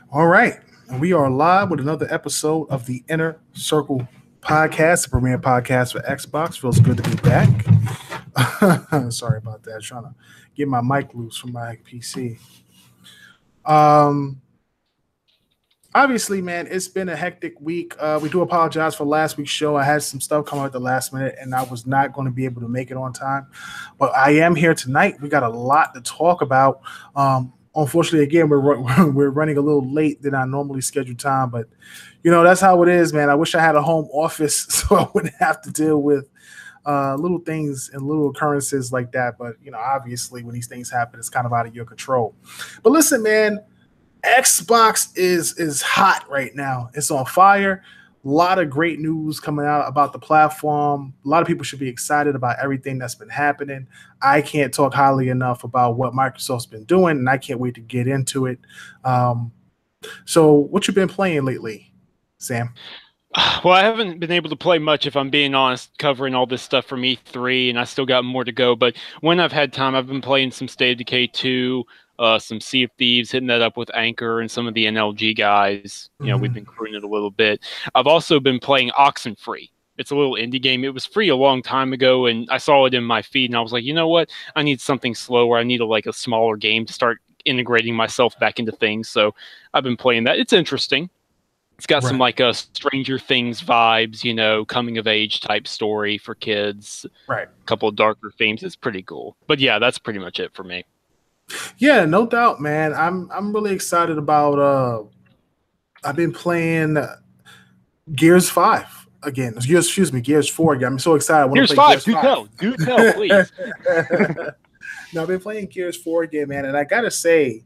All right. And we are live with another episode of the Inner Circle podcast, the premier podcast for Xbox. Feels good to be back. Sorry about that. Trying to get my mic loose from my PC. Um, Obviously, man, it's been a hectic week. We do apologize for last week's show. I had some stuff come out at the last minute, and I was not going to be able to make it on time. But I am here tonight. We got a lot to talk about. Unfortunately, again, we're running a little late than our normally scheduled time, but that's how it is, man. I wish I had a home office so I wouldn't have to deal with little things and little occurrences like that. But obviously, when these things happen, it's kind of out of your control. But listen, man. Xbox is hot right now. It's on fire. A lot of great news coming out about the platform. A lot of people should be excited about everything that's been happening. I can't talk highly enough about what Microsoft's been doing, and I can't wait to get into it. So what you been playing lately, Sam? Well, I haven't been able to play much, if I'm being honest, covering all this stuff from E3, and I still got more to go. But when I've had time, I've been playing some State of Decay 2, some Sea of Thieves, hitting that up with Anchor and some of the NLG guys. We've been crewing it a little bit. I've also been playing Oxenfree. It's a little indie game. It was free a long time ago, and I saw it in my feed, and I was like, you know what? I need something slower. I need a smaller game to start integrating myself back into things. So I've been playing that. It's interesting. It's got some Stranger Things vibes, coming of age type story for kids. Right. A couple of darker themes. It's pretty cool. But yeah, that's pretty much it for me. Yeah, no doubt, man. I'm really excited about I've been playing Gears 5 again. Gears 4 again. I'm so excited. I want Gears to play 5. Do tell, please. No, I've been playing Gears 4 again, man. And I gotta say,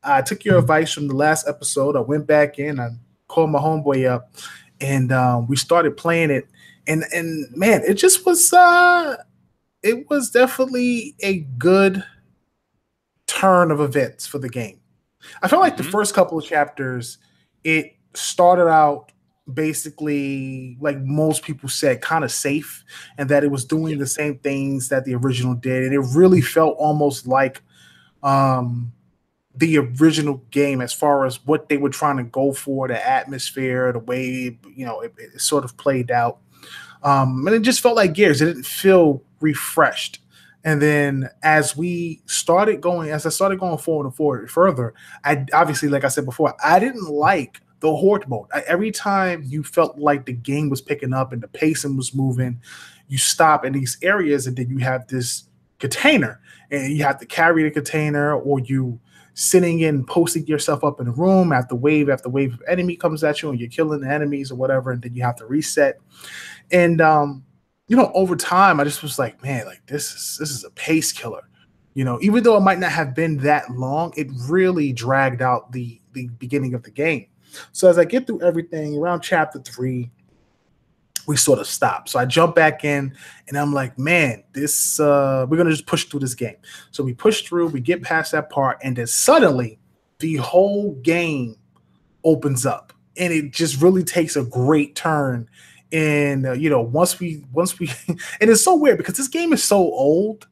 I took your advice from the last episode. I went back in, I called my homeboy up, and we started playing it. And man, it just was definitely a good turn of events for the game. I felt like the first couple of chapters, it started out basically, like most people said, kind of safe, and that it was doing the same things that the original did. And it really felt almost like the original game as far as what they were trying to go for, the atmosphere, the way it sort of played out. And it just felt like Gears. It didn't feel refreshed. And then as I started going forward and forward further, I obviously, like I said before, I didn't like the horde mode. Every time you felt like the game was picking up and the pacing was moving, you stop in these areas and then you have this container and you have to carry the container, or you sitting in, posting yourself up in a room after wave of enemy comes at you and you're killing the enemies or whatever, and then you have to reset. And over time, I just was like, man, like this is a pace killer. Even though it might not have been that long, it really dragged out the beginning of the game. So as I get through everything around chapter 3, we sort of stop. So I jump back in and I'm like, man, we're going to just push through this game. So we push through, we get past that part, and then suddenly the whole game opens up and it just really takes a great turn. And, once we, and it's so weird because this game is so old.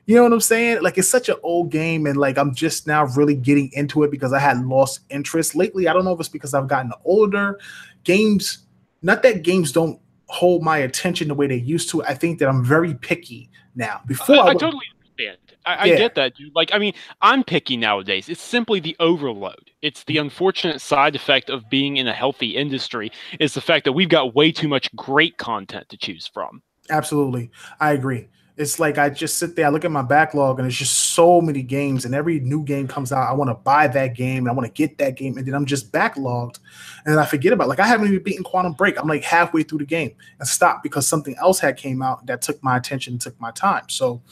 You know what I'm saying? Like, it's such an old game, and like I'm just now really getting into it because I had lost interest lately. I don't know if it's because I've gotten older. Games, not that games don't hold my attention the way they used to. I think that I'm very picky now. Before I totally understand. I get that, dude. Like, I mean, I'm picky nowadays. It's simply the overload. It's the unfortunate side effect of being in a healthy industry is the fact that we've got way too much great content to choose from. Absolutely. I agree. It's like I just sit there, I look at my backlog, and it's just so many games, and every new game comes out, I want to buy that game, and I want to get that game, and then I'm just backlogged, and then I forget about it. Like, I haven't even beaten Quantum Break. I'm like halfway through the game and stopped because something else had came out that took my attention and took my time. So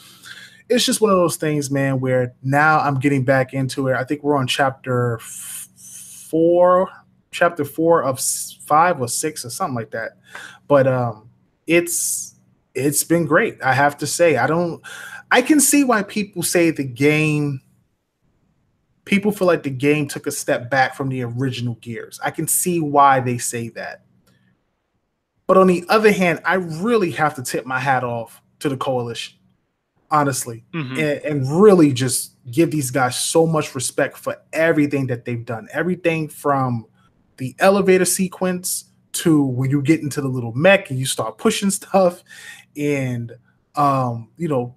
it's just one of those things, man, where now I'm getting back into it. I think we're on chapter 4 of 5 or 6 or something like that. But it's been great. I have to say, I can see why people say people feel like the game took a step back from the original Gears. I can see why they say that. But on the other hand, I really have to tip my hat off to the Coalition. honestly, Mm-hmm. and really just give these guys so much respect for everything that they've done. Everything from the elevator sequence to when you get into the little mech and you start pushing stuff, and you know,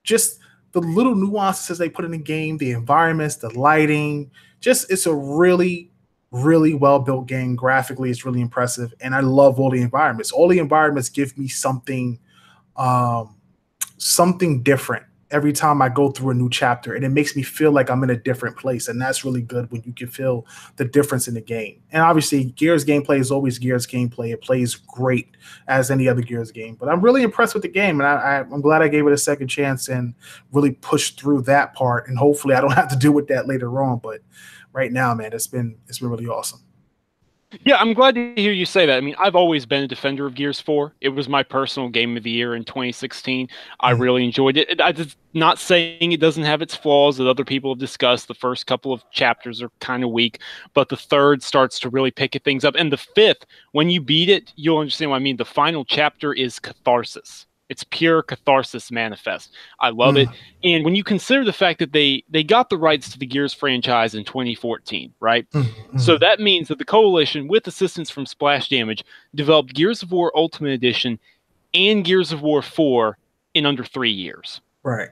just the little nuances they put in the game, the environments, the lighting. Just it's a really, really well built game. Graphically, it's really impressive, and I love all the environments. All the environments give me um, something different every time I go through a new chapter, and it makes me feel like I'm in a different place, and that's really good when you can feel the difference in the game. And obviously, Gears gameplay is always Gears gameplay. It plays great as any other Gears game, but I'm really impressed with the game, and I'm glad I gave it a second chance and really pushed through that part. And hopefully, I don't have to deal with that later on. But right now, man, it's been really awesome. Yeah, I'm glad to hear you say that. I mean, I've always been a defender of Gears 4. It was my personal game of the year in 2016. I Mhm. really enjoyed it. I'm just not saying it doesn't have its flaws that other people have discussed. The first couple of chapters are kind of weak, but the third starts to really pick things up. And the fifth, when you beat it, you'll understand what I mean. The final chapter is catharsis. It's pure catharsis manifest. I love it. Mm, And when you consider the fact that they got the rights to the Gears franchise in 2014, right? mm, So mm. that means that the Coalition, with assistance from Splash Damage, developed Gears of War Ultimate Edition and Gears of War 4 in under 3 years. Right,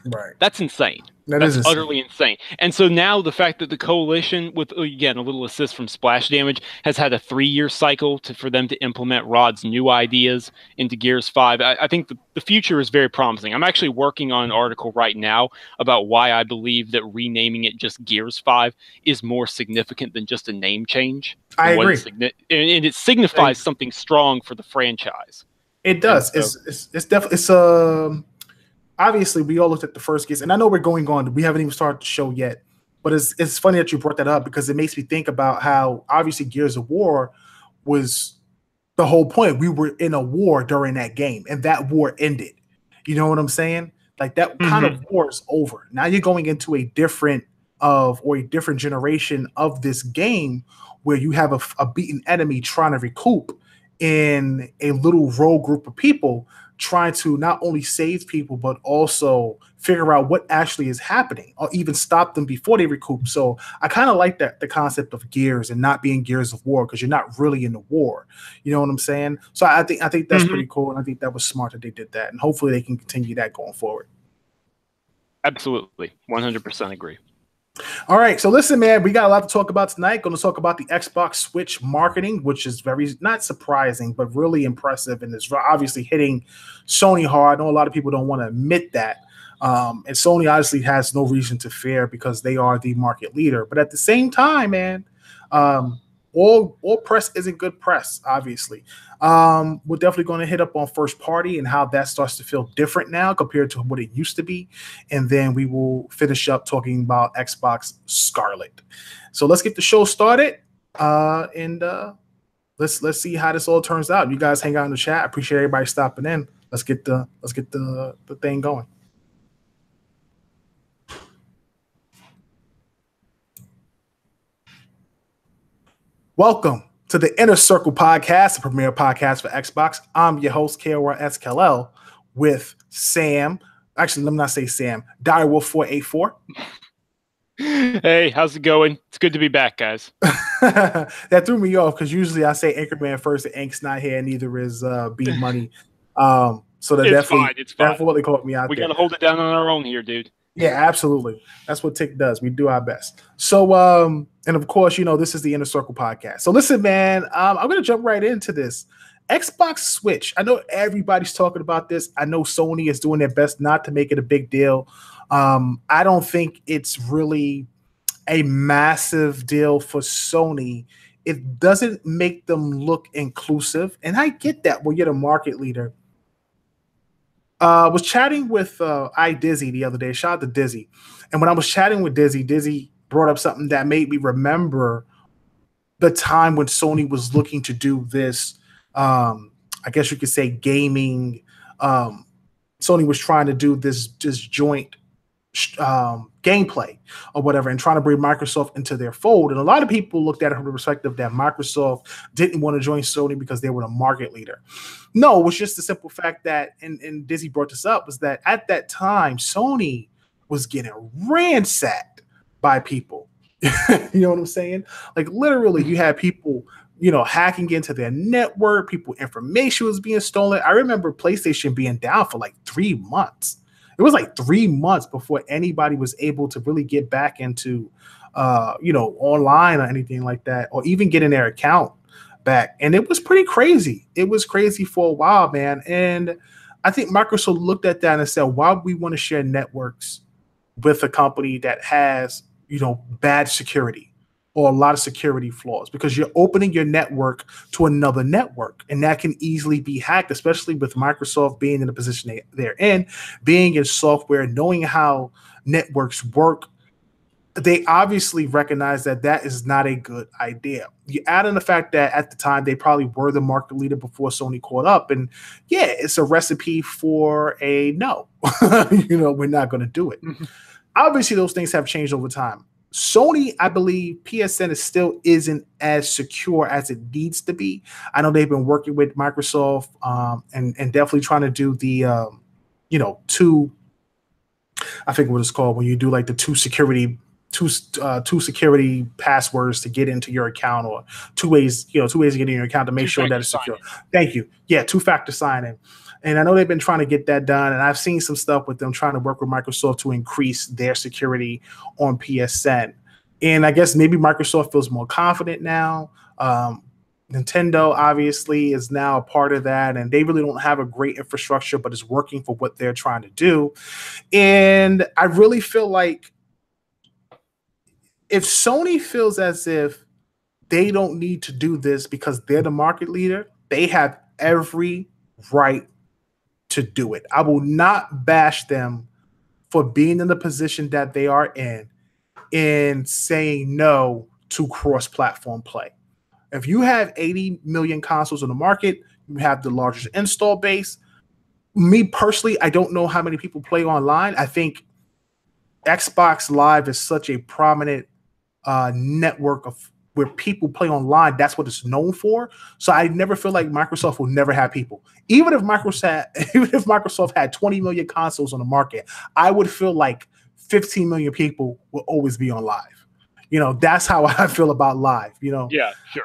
right. That's insane. That is That's insane. utterly insane. And so now the fact that the Coalition, with again a little assist from Splash Damage, has had a 3 year cycle for them to implement Rod's new ideas into Gears 5, I think the future is very promising. I'm actually working on an article right now about why I believe that renaming it just Gears 5 is more significant than just a name change. I And what agree. it's and it signifies something strong for the franchise. It And does. so, It's definitely obviously we all looked at the first Gears, and I know we're going on. We haven't even started the show yet, but it's funny that you brought that up because it makes me think about how obviously Gears of War was the whole point. We were in a war during that game, and that war ended. You know what I'm saying? Like that kind mhm. of war is over. Now you're going into a different generation of this game where you have a beaten enemy trying to recoup in a little rogue group of people trying to not only save people but also figure out what actually is happening or even stop them before they recoup. So I kind of like that the concept of Gears and not being Gears of War because you're not really in the war. You know what I'm saying? So I think that's Mhm. pretty cool, and I think that was smart that they did that, and hopefully they can continue that going forward. Absolutely, 100% agree. All right, so listen, man, we got a lot to talk about tonight. Going to talk about the Xbox Switch marketing, which is very not surprising, but really impressive, and it's obviously hitting Sony hard. I know a lot of people don't want to admit that, and Sony obviously has no reason to fear because they are the market leader. But at the same time, man, um, all press isn't good press, obviously. We're definitely going to hit up on first party and how that starts to feel different now compared to what it used to be, and then we will finish up talking about Xbox Scarlett. So let's get the show started, and let's see how this all turns out. You guys hang out in the chat. I appreciate everybody stopping in. Let's get the thing going. Welcome to the Inner Circle Podcast, the premier podcast for Xbox. I'm your host, KORS Kal-El, with Sam. Actually, let me not say Sam. Direwolf484. Hey, how's it going? It's good to be back, guys. That threw me off because usually I say Anchorman first, and Ink's not here, neither is B Money. So that It's definitely fine. It's fine. caught me out We there. got to hold it down on our own here, dude. Yeah, absolutely. That's what Tick does. We do our best. So, and of course, this is the Inner Circle podcast. So, listen, man, I'm going to jump right into this. Xbox Switch. I know everybody's talking about this. I know Sony is doing their best not to make it a big deal. I don't think it's really a massive deal for Sony. It doesn't make them look inclusive. And I get that when you're the market leader. Was chatting with Dizzy the other day. Shout out to Dizzy. And when I was chatting with Dizzy brought up something that made me remember the time when Sony was looking to do this. I guess you could say gaming. Sony was trying to do this joint gameplay or whatever, and trying to bring Microsoft into their fold. And a lot of people looked at it from the perspective that Microsoft didn't want to join Sony because they were the market leader. No, it was just the simple fact that, and Dizzy brought this up, was that at that time, Sony was getting ransacked by people. You know what I'm saying? Like literally, you had people, hacking into their network, information was being stolen. I remember PlayStation being down for like 3 months. It was like 3 months before anybody was able to really get back into, online or anything like that, or even getting their account back. And it was pretty crazy. It was crazy for a while, man. And I think Microsoft looked at that and said, why would we want to share networks with a company that has, bad security or a lot of security flaws? Because you're opening your network to another network, and that can easily be hacked, especially with Microsoft being in the position they're in, being in software, knowing how networks work. They obviously recognize that that is not a good idea. You add in the fact that at the time they probably were the market leader before Sony caught up, and yeah, it's a recipe for a no. We're not going to do it. Mm-hmm. Obviously, those things have changed over time. Sony, I believe PSN still isn't as secure as it needs to be. I know they've been working with Microsoft and definitely trying to do the, two, I think what it's called when you do like the two security passwords to get into your account, or two ways to get in your account to make sure that it's secure. Thank you. Yeah, two-factor sign-in. And I know they've been trying to get that done, and I've seen some stuff with them trying to work with Microsoft to increase their security on PSN. And I guess maybe Microsoft feels more confident now. Nintendo obviously is now a part of that, and they really don't have a great infrastructure, but it's working for what they're trying to do. And I really feel like if Sony feels as if they don't need to do this because they're the market leader, they have every right to do it. I will not bash them for being in the position that they are in saying no to cross-platform play. If you have 80 million consoles in the market, you have the largest install base. Me personally, I don't know how many people play online. I think Xbox Live is such a prominent network of where people play online. That's what it's known for. So I never feel like Microsoft will never have people. Even if Microsoft had 20 million consoles on the market, I would feel like 15 million people will always be on live. That's how I feel about live. Yeah, sure.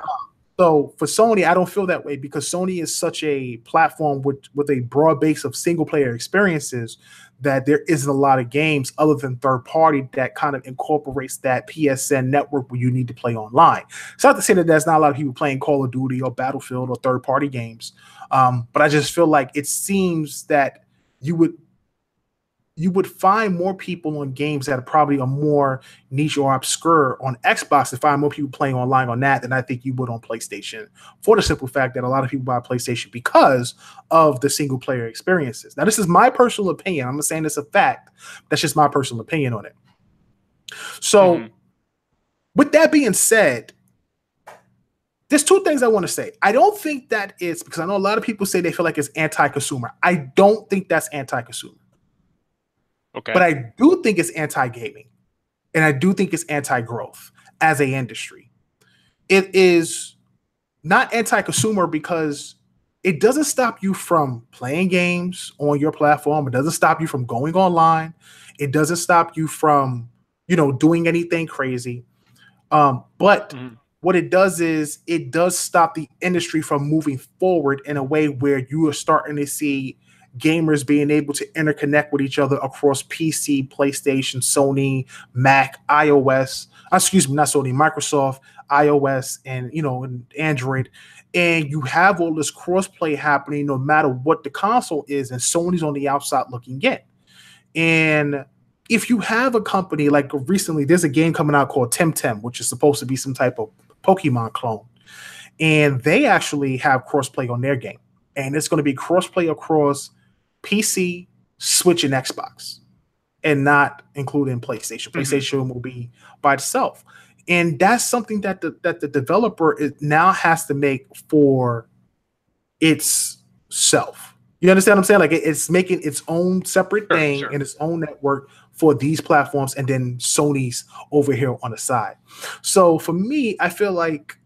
So for Sony, I don't feel that way because Sony is such a platform with a broad base of single player experiences that there isn't a lot of games other than third party that kind of incorporates that PSN network where you need to play online. It's not to say that there's not a lot of people playing Call of Duty or Battlefield or third party games. But I just feel like it seems that you would find more people on games that probably are more niche or obscure on Xbox, to find more people playing online on that than I think you would on PlayStation, for the simple fact that a lot of people buy PlayStation because of the single player experiences. Now, this is my personal opinion. I'm not saying it's a fact. That's just my personal opinion on it. So with that being said, there's two things I want to say. I don't think that it's because I know a lot of people say they feel like it's anti-consumer. I don't think that's anti-consumer. Okay. But I do think it's anti-gaming, and I do think it's anti-growth as an industry. It is not anti-consumer because it doesn't stop you from playing games on your platform. It doesn't stop you from going online. It doesn't stop you from, doing anything crazy. But what it does is it does stop the industry from moving forward in a way where you are starting to see gamers being able to interconnect with each other across PC, PlayStation, Sony, Mac, iOS, not Sony, Microsoft, iOS, and and Android. And you have all this crossplay happening no matter what the console is, and Sony's on the outside looking in. And if you have a company like recently, there's a game coming out called Temtem, which is supposed to be some type of Pokemon clone. And they actually have crossplay on their game. And it's going to be crossplay across PC, Switch, and Xbox, and not including PlayStation. PlayStation will be by itself. And that's something that the developer now has to make for itself. You understand what I'm saying? Like it's making its own separate thing in its own network for these platforms, and then Sony's over here on the side. So for me, I feel like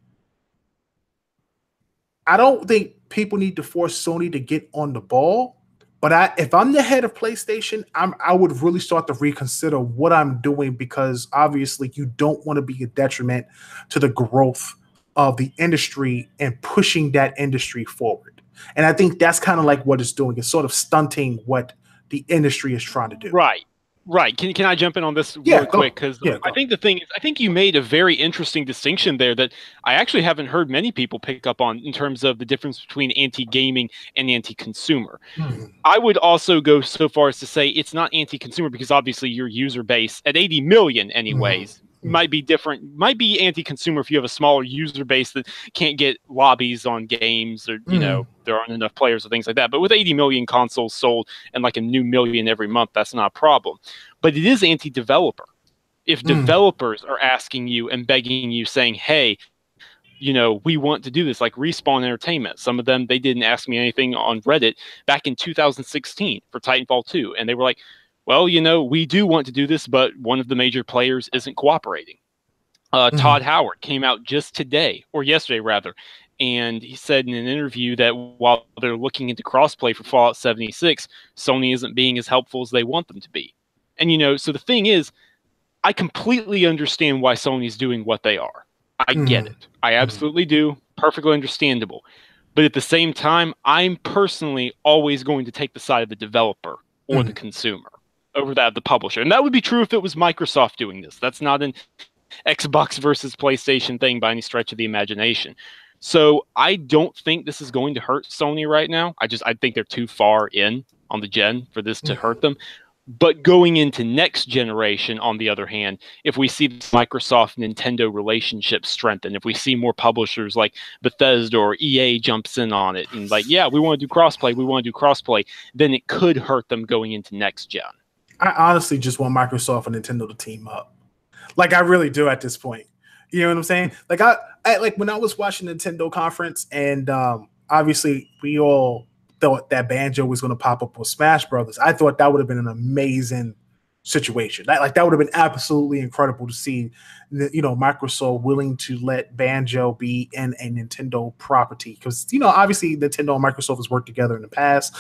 I don't think people need to force Sony to get on the ball. But if I'm the head of PlayStation, I would really start to reconsider what I'm doing, because obviously you don't want to be a detriment to the growth of the industry and pushing that industry forward. And I think that's kind of like what it's doing. It's sort of stunting what the industry is trying to do. Right. Right. Can I jump in on this really quick? Because I think the thing is, I think you made a very interesting distinction there that I actually haven't heard many people pick up on in terms of the difference between anti-gaming and anti-consumer. Mm-hmm. I would also go so far as to say it's not anti-consumer because obviously your user base at 80 million anyways might be different, might be anti-consumer if you have a smaller user base that can't get lobbies on games, or you know, there aren't enough players or things like that. But with 80 million consoles sold and like a new million every month, that's not a problem. But it is anti-developer. If developers are asking you and begging you, saying, hey, you know, we want to do this, like Respawn Entertainment. Some of them, they didn't ask me anything on Reddit back in 2016 for Titanfall 2. And they were like, well, you know, we do want to do this, but one of the major players isn't cooperating. Todd Howard came out just today, or yesterday rather, and he said in an interview that while they're looking into crossplay for Fallout 76, Sony isn't being as helpful as they want them to be. And, you know, so the thing is, I completely understand why Sony's doing what they are. I get it. I absolutely do. Perfectly understandable. But at the same time, I'm personally always going to take the side of the developer or the consumer over that of the publisher. And that would be true if it was Microsoft doing this. That's not an Xbox versus PlayStation thing by any stretch of the imagination. So I don't think this is going to hurt Sony right now. I think they're too far in on the gen for this to hurt them. But going into next generation, on the other hand, if we see the Microsoft Nintendo relationship strengthen, if we see more publishers like Bethesda or EA jumps in on it and like, yeah, we want to do crossplay, then it could hurt them going into next gen. I honestly just want Microsoft and Nintendo to team up. Like, I really do at this point. You know what I'm saying? Like, I like when I was watching the Nintendo conference, and obviously we all thought that Banjo was going to pop up with Smash Brothers. I thought that would have been an amazing situation. That would have been absolutely incredible to see, you know, Microsoft willing to let Banjo be in a Nintendo property, because, you know, obviously Nintendo and Microsoft has worked together in the past,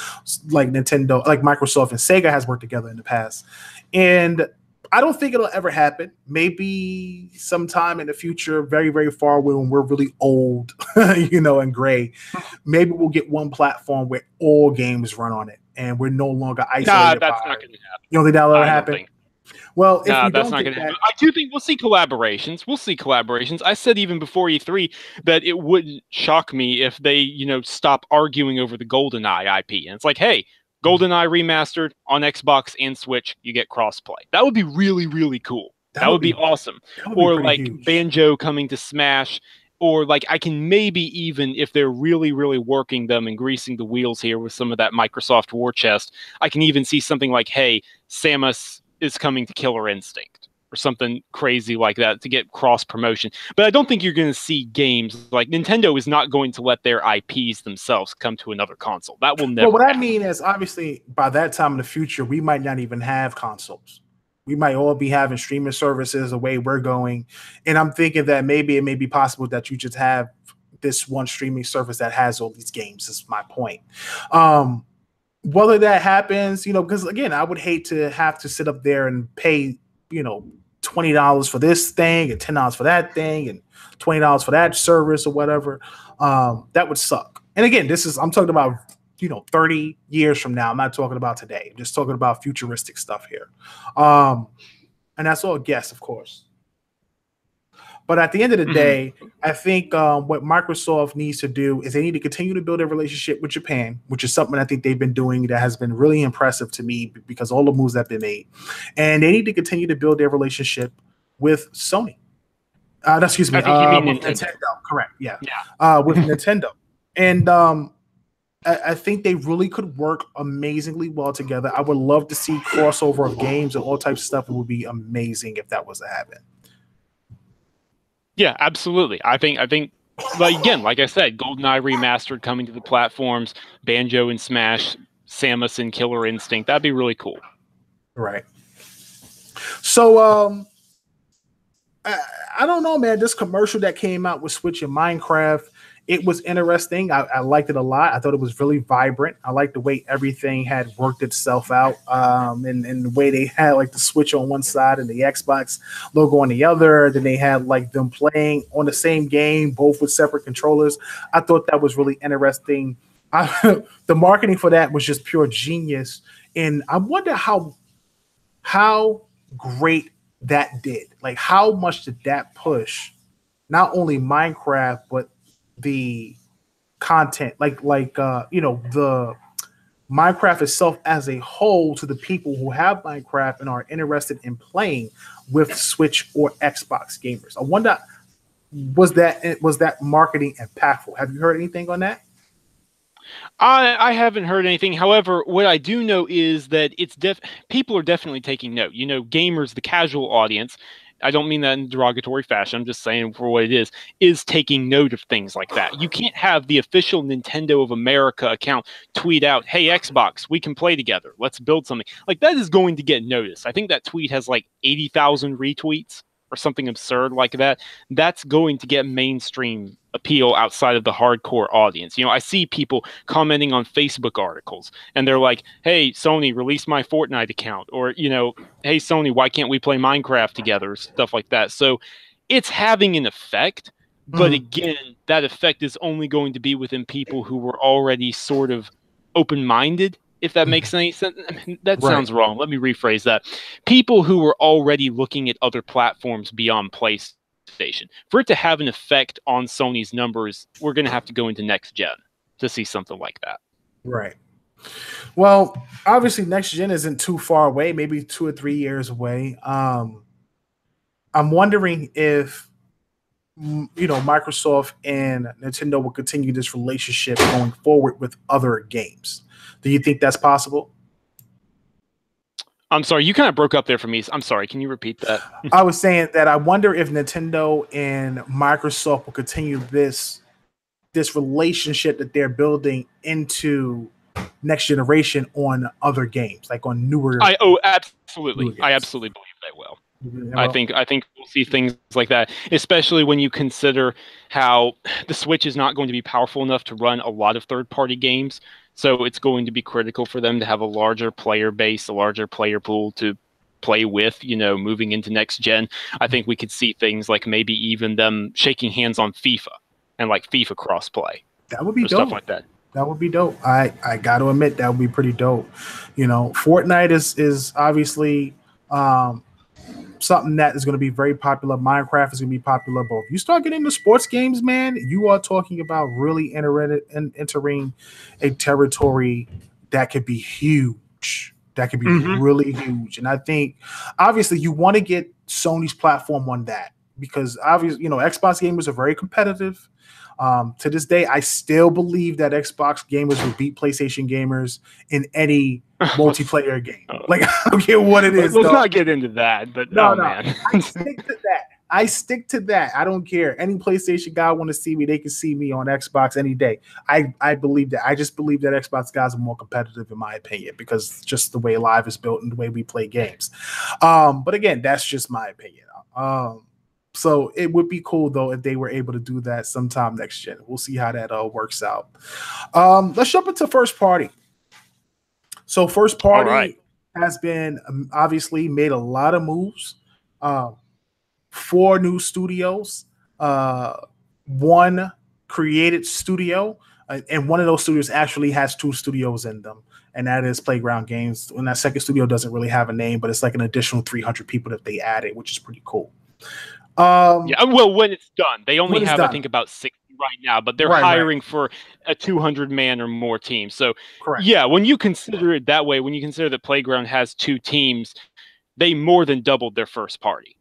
like Microsoft and Sega has worked together in the past, and I don't think it'll ever happen. Maybe sometime in the future, very, very far away, when we're really old, you know, and gray, maybe we'll get one platform where all games run on it, and we're no longer isolated. Nah, that's not going to happen. You don't think that'll ever happen? Well, if no, that's not going to happen. I do think we'll see collaborations. I said even before E3 that it wouldn't shock me if they, you know, stop arguing over the GoldenEye IP. And it's like, hey, GoldenEye remastered on Xbox and Switch, you get crossplay. That would be really, really cool. That would be awesome. Or like huge. Banjo coming to Smash, or like I can maybe even, if they're really, really working them and greasing the wheels here with some of that Microsoft war chest, I can even see something like, hey, Samus is coming to Killer Instinct, or something crazy like that to get cross promotion. But I don't think you're going to see games like Nintendo is not going to let their IPs themselves come to another console. That will never. Well, what happen. I mean is, obviously, by that time in the future, we might not even have consoles. We might all be having streaming services the way we're going. And I'm thinking that maybe it may be possible that you just have this one streaming service that has all these games, is my point. Whether that happens, you know, because again, I would hate to have to sit up there and pay, you know, $20 for this thing and $10 for that thing and $20 for that service or whatever. That would suck. And again, I'm talking about, you know, 30 years from now. I'm not talking about today. I'm just talking about futuristic stuff here. And that's all a guess, of course. But at the end of the day, I think what Microsoft needs to do is they need to continue to build a relationship with Japan, which is something I think they've been doing that has been really impressive to me because all the moves that have been made. And they need to continue to build their relationship with Sony. Excuse me, I think you mean Nintendo. Correct, yeah. With Nintendo. And I think they really could work amazingly well together. I would love to see crossover of games and all types of stuff. It would be amazing if that was to happen. Yeah, absolutely. I think, like, again, like I said, GoldenEye remastered coming to the platforms, Banjo and Smash, Samus and Killer Instinct. That'd be really cool. Right. So I don't know, man. This commercial that came out with Switch and Minecraft, it was interesting. I liked it a lot. I thought it was really vibrant. I liked the way everything had worked itself out, and the way they had like the Switch on one side and the Xbox logo on the other. Then they had like them playing on the same game, both with separate controllers. I thought that was really interesting. The marketing for that was just pure genius, and I wonder how great that did. Like, how much did that push not only Minecraft but the content, the Minecraft itself as a whole, to the people who have Minecraft and are interested in playing with Switch or Xbox gamers. I wonder, was that marketing impactful? Have you heard anything on that? I haven't heard anything. However, what I do know is that people are definitely taking note. Gamers, the casual audience, I don't mean that in a derogatory fashion, I'm just saying for what it is taking note of things like that. You can't have the official Nintendo of America account tweet out, "Hey, Xbox, we can play together. Let's build something." Like, that is going to get noticed. I think that tweet has like 80,000 retweets or something absurd like that. That's going to get mainstream appeal outside of the hardcore audience. I see people commenting on Facebook articles and they're like, "Hey, Sony, release my Fortnite account," or, "Hey, Sony, why can't we play Minecraft together?" Stuff like that. So it's having an effect, but again, that effect is only going to be within people who were already sort of open-minded, if that makes any sense. I mean, that sounds wrong. Let me rephrase that. People who were already looking at other platforms beyond PlayStation. For it to have an effect on Sony's numbers, we're going to have to go into next gen to see something like that. Right. Well, obviously, next gen isn't too far away, maybe 2 or 3 years away. I'm wondering if Microsoft and Nintendo will continue this relationship going forward with other games. Do you think that's possible? I'm sorry, you kind of broke up there for me. I'm sorry, can you repeat that? I was saying that I wonder if Nintendo and Microsoft will continue this relationship that they're building into next generation on other games, like on newer. Absolutely. I absolutely believe they will. I think we'll see things like that, especially when you consider how the Switch is not going to be powerful enough to run a lot of third-party games. So it's going to be critical for them to have a larger player base, a larger player pool to play with, moving into next gen. I think we could see things like maybe even them shaking hands on FIFA and like FIFA crossplay. That would be dope. Stuff like that. That would be dope. I got to admit that would be pretty dope. Fortnite is obviously something that is going to be very popular. Minecraft is going to be popular. But if you start getting into sports games, man, you are talking about really entering a territory that could be huge. That could be really huge. And I think, obviously, you want to get Sony's platform on that because, obviously, Xbox gamers are very competitive. To this day, I still believe that Xbox gamers will beat PlayStation gamers in any multiplayer game. Like, I don't care what it is. Let's not get into that, but no, man. I stick to that. I don't care. Any PlayStation guy want to see me, they can see me on Xbox any day. I believe that. I just believe that Xbox guys are more competitive, in my opinion, because just the way Live is built and the way we play games. But again, that's just my opinion. So it would be cool, though, if they were able to do that sometime next gen. We'll see how that works out. Let's jump into first party. So first party has been obviously made a lot of moves. 4 new studios, 1 created studio, and one of those studios actually has 2 studios in them, and that is Playground Games. And that second studio doesn't really have a name, but it's like an additional 300 people that they added, which is pretty cool. Well, when it's done, they only have, I think, about 60 right now, but they're hiring for a 200-man or more team. So, yeah, when you consider it that way, when you consider that Playground has 2 teams, they more than doubled their first party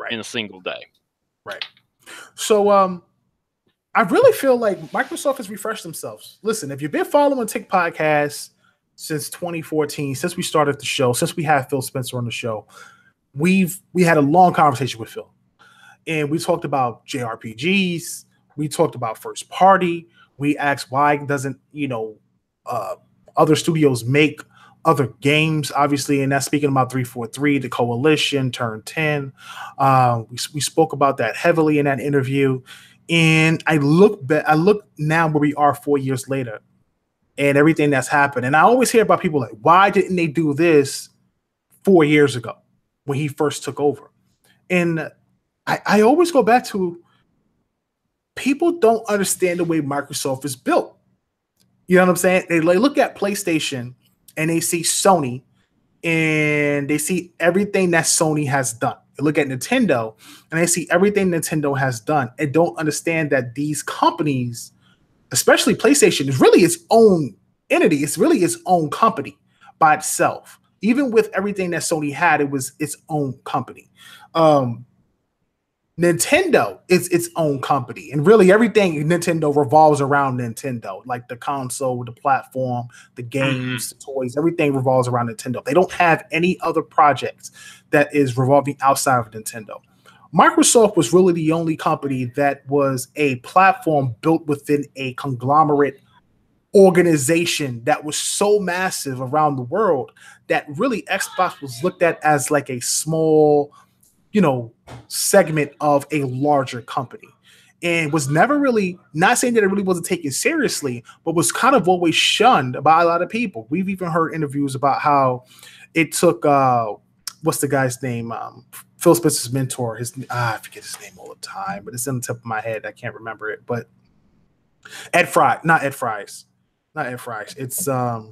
in a single day. Right. So, I really feel like Microsoft has refreshed themselves. Listen, if you've been following Tick Podcasts since 2014, since we started the show, since we had Phil Spencer on the show, we had a long conversation with Phil. And we talked about JRPGs. We talked about first party. We asked why doesn't, other studios make other games, obviously, and that's speaking about 343, the Coalition, Turn 10. We spoke about that heavily in that interview. And I look now where we are 4 years later and everything that's happened. And I always hear about people like, why didn't they do this 4 years ago when he first took over? And I always go back to people don't understand the way Microsoft is built. You know what I'm saying? They look at PlayStation and they see Sony and they see everything that Sony has done. They look at Nintendo and they see everything Nintendo has done and don't understand that these companies, especially PlayStation, is really its own entity. It's really its own company by itself. Even with everything that Sony had, it was its own company. Nintendo is its own company, and really everything Nintendo revolves around Nintendo, like the console, the platform, the games, the toys, everything revolves around Nintendo. They don't have any other projects that is revolving outside of Nintendo. Microsoft was really the only company that was a platform built within a conglomerate organization that was so massive around the world that really Xbox was looked at as like a small, segment of a larger company, and was never really, not saying that it really wasn't taken seriously, but was kind of always shunned by a lot of people. We've even heard interviews about how it took what's the guy's name, Phil Spencer's mentor, I forget his name all the time, but it's in the tip of my head, I can't remember it, but not Ed Fries, it's I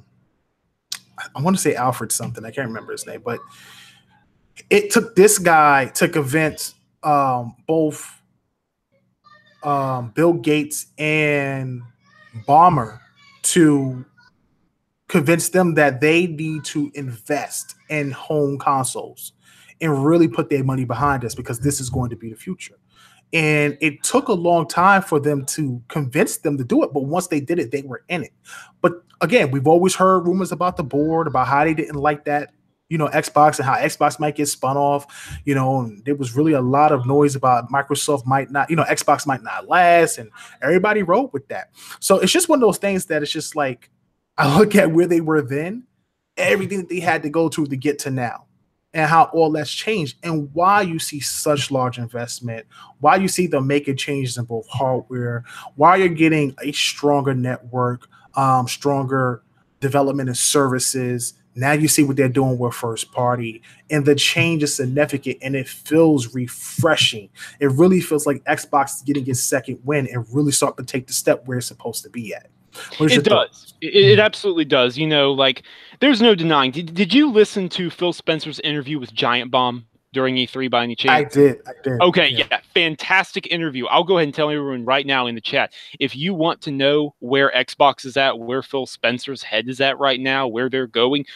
want to say Alfred something, I can't remember his name, but it took this guy to convince both Bill Gates and Ballmer to convince them that they need to invest in home consoles and really put their money behind this, because this is going to be the future. And it took a long time for them to convince them to do it. But once they did it, they were in it. But again, we've always heard rumors about the board, about how they didn't like that, Xbox, and how Xbox might get spun off, and there was really a lot of noise about Microsoft might not, Xbox might not last, and everybody wrote with that. So it's just one of those things that it's just like, I look at where they were then, everything that they had to go to get to now, and how all that's changed, and why you see such large investment, why you see them making changes in both hardware, why you're getting a stronger network, stronger development and services. Now you see what they're doing with first party, and the change is significant, and it feels refreshing. It really feels like Xbox is getting its second win and really starting to take the step where it's supposed to be at. It does. It absolutely does. There's no denying. Did you listen to Phil Spencer's interview with Giant Bomb during E3 by any chance? I did. Okay, yeah. Fantastic interview. I'll go ahead and tell everyone right now in the chat, if you want to know where Xbox is at, where Phil Spencer's head is at right now, where they're going,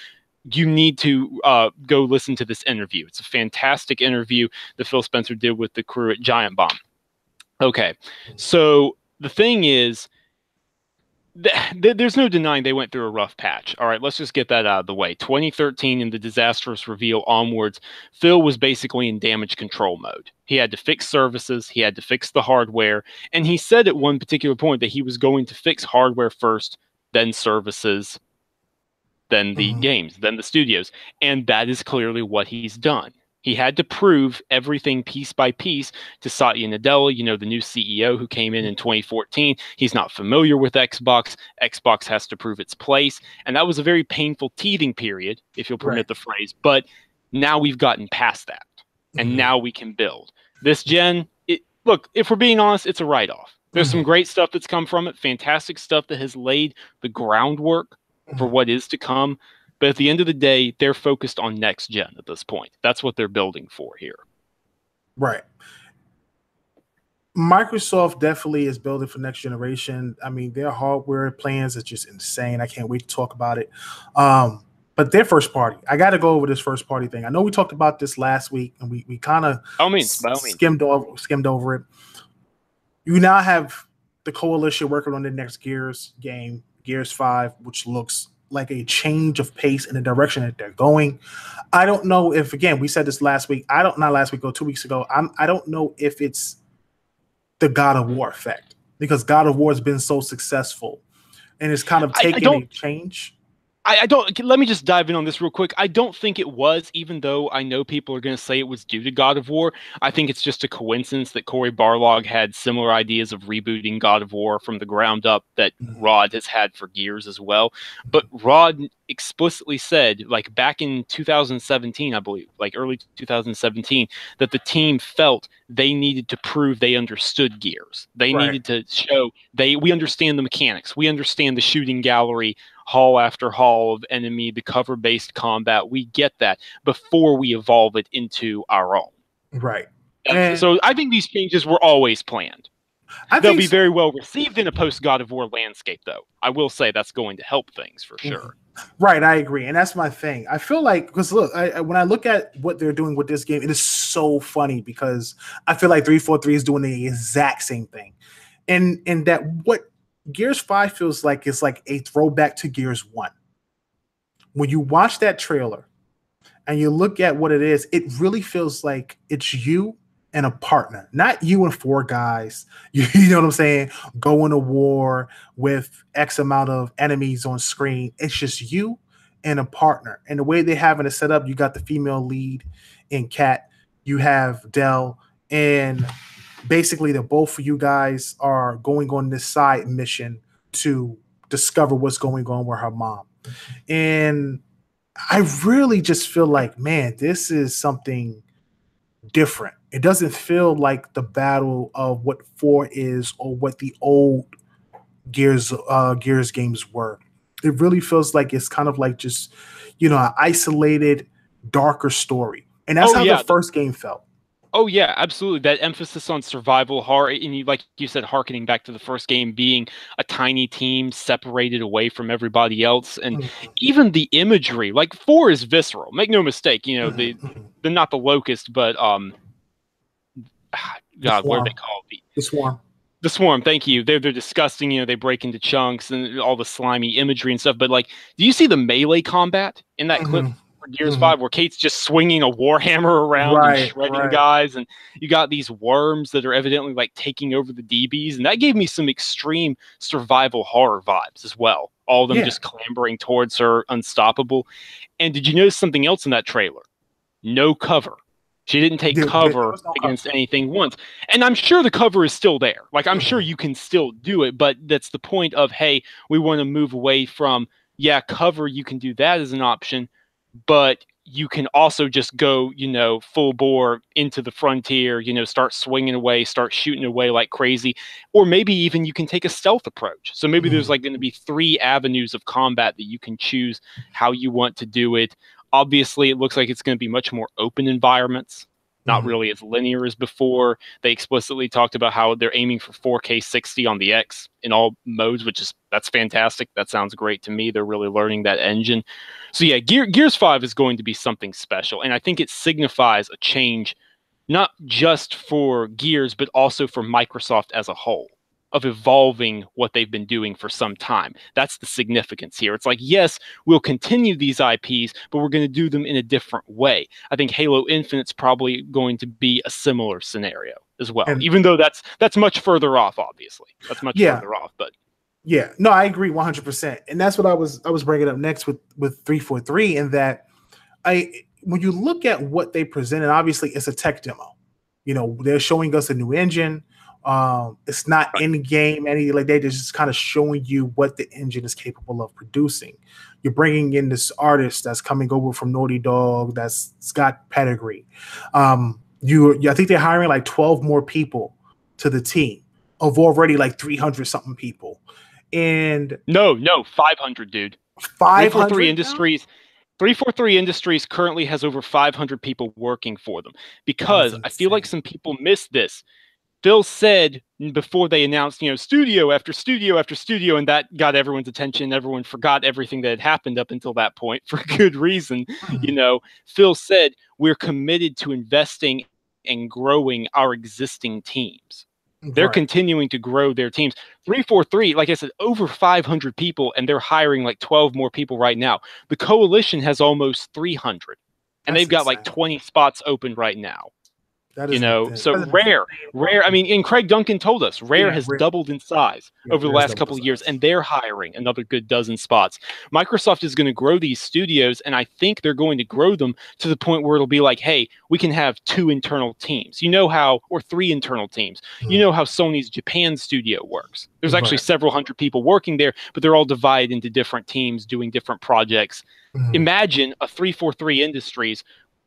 you need to go listen to this interview. It's a fantastic interview that Phil Spencer did with the crew at Giant Bomb. Okay, so the thing is, there's no denying they went through a rough patch. All right, let's just get that out of the way. 2013, in the disastrous reveal onwards, Phil was basically in damage control mode. He had to fix services, he had to fix the hardware, and he said at one particular point that he was going to fix hardware first, then services, then the games, then the studios. And that is clearly what he's done. He had to prove everything piece by piece to Satya Nadella, the new CEO who came in 2014. He's not familiar with Xbox. Xbox has to prove its place. And that was a very painful teething period, if you'll permit the phrase. But now we've gotten past that. And now we can build. This gen, look, if we're being honest, it's a write-off. There's some great stuff that's come from it. Fantastic stuff that has laid the groundwork for what is to come. But at the end of the day, they're focused on next gen at this point. That's what they're building for here. Right. Microsoft definitely is building for next generation. I mean, their hardware plans is just insane. I can't wait to talk about it. But their first party, I got to go over this first party thing. I know we talked about this last week, and we kind of skimmed over it. You now have the Coalition working on the next Gears game, Gears 5, which looks like a change of pace in the direction that they're going. I don't know if, again, we said this last week. Not last week or 2 weeks ago. I don't know if it's the God of War effect, because God of War has been so successful and it's kind of taken a change. I don't. Let me just dive in on this real quick. I don't think it was, even though I know people are going to say it was due to God of War. I think it's just a coincidence that Cory Barlog had similar ideas of rebooting God of War from the ground up that Rod has had for Gears as well. But Rod explicitly said, like back in 2017, I believe, like early 2017, that the team felt they needed to prove they understood Gears. They needed to show we understand the mechanics, we understand the shooting gallery, hall after hall of enemy, the cover-based combat. We get that before we evolve it into our own. Right. So I think these changes were always planned. They'll be very well received in a post-God of War landscape, though. I will say that's going to help things for sure. Right, I agree. And that's my thing. I feel like, because look, when I look at what they're doing with this game, it is so funny because I feel like 343 is doing the exact same thing. And that what Gears 5 feels like is like a throwback to Gears 1. When you watch that trailer and you look at what it is, it really feels like it's you and a partner, not you and four guys. You know what I'm saying? Going to war with X amount of enemies on screen. It's just you and a partner. And the way they having it set up, you got the female lead in Kat, you have Dell, and basically the both of you guys are going on this side mission to discover what's going on with her mom. And I really just feel like, man, this is something different. It doesn't feel like the battle of what 4 is or what the old Gears games were. It really feels like it's kind of like just, an isolated, darker story. And that's how the first game felt. Oh yeah, absolutely. That emphasis on survival horror, and like you said, harkening back to the first game, being a tiny team separated away from everybody else, and even the imagery. Like 4 is visceral. Make no mistake. They're not the locust, but God, what are they called? The swarm. The swarm. Thank you. They're disgusting. They break into chunks and all the slimy imagery and stuff. But like, do you see the melee combat in that clip? Gears 5, where Kate's just swinging a warhammer around and shredding guys, and you got these worms that are evidently like taking over the DBs, and that gave me some extreme survival horror vibes as well. All of them just clambering towards her, unstoppable. And did you notice something else in that trailer? No cover. She didn't take cover against anything once. And I'm sure the cover is still there. Like, I'm sure you can still do it, but that's the point of, hey, we want to move away from, cover, you can do that as an option, but you can also just go, full bore into the frontier, start swinging away, start shooting away like crazy. Or maybe even you can take a stealth approach. So maybe there's like going to be 3 avenues of combat that you can choose how you want to do it. Obviously, it looks like it's going to be much more open environments, not really as linear as before. They explicitly talked about how they're aiming for 4K 60 on the X in all modes, that's fantastic. That sounds great to me. They're really learning that engine. So yeah, Gears 5 is going to be something special, and I think it signifies a change, not just for Gears, but also for Microsoft as a whole, of evolving what they've been doing for some time. That's the significance here. It's like, yes, we'll continue these IPs, but we're going to do them in a different way. I think Halo Infinite's probably going to be a similar scenario as well, even though that's much further off, obviously. That's much further off, but... Yeah, no, I agree 100%. And that's what I was bringing up next with 343, in that when you look at what they presented, obviously it's a tech demo. They're showing us a new engine. It's not in game they're just kind of showing you what the engine is capable of producing. You're bringing in this artist that's coming over from Naughty Dog, that's got pedigree. I think they're hiring like 12 more people to the team of already like 300 something people. And no, 500, dude. 500 Industries. 343 Industries currently has over 500 people working for them, because I feel like some people missed this. Phil said before they announced, studio after studio after studio, and that got everyone's attention. Everyone forgot everything that had happened up until that point for good reason. Phil said, we're committed to investing and growing our existing teams. They're continuing to grow their teams. 343, like I said, over 500 people, and they're hiring like 12 more people right now. The coalition has almost 300, and they've got like 20 spots open right now. That You is know, so Rare. I mean, and Craig Duncan told us Rare has doubled in size over the last couple of years, and they're hiring another good dozen spots. Microsoft is going to grow these studios, and I think they're going to grow them to the point where it'll be like, hey, we can have 2 internal teams. You know how, or 3 internal teams. You know how Sony's Japan studio works. There's actually several hundred people working there, but they're all divided into different teams doing different projects. Imagine a 343 Industries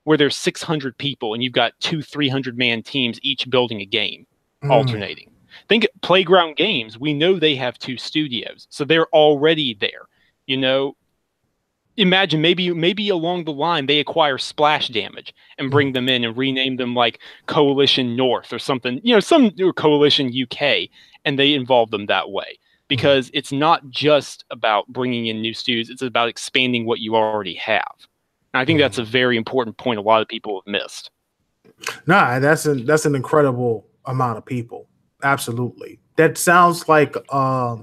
where there's 600 people and you've got 200-300-man teams each building a game, alternating. Think Playground Games. We know they have 2 studios, so they're already there. You know, imagine maybe along the line they acquire Splash Damage and bring them in and rename them like Coalition North or something. You know, some Coalition UK, and they involve them that way. Because it's not just about bringing in new studios; it's about expanding what you already have. I think that's a very important point a lot of people have missed. Nah, that's an incredible amount of people. Absolutely. That sounds like a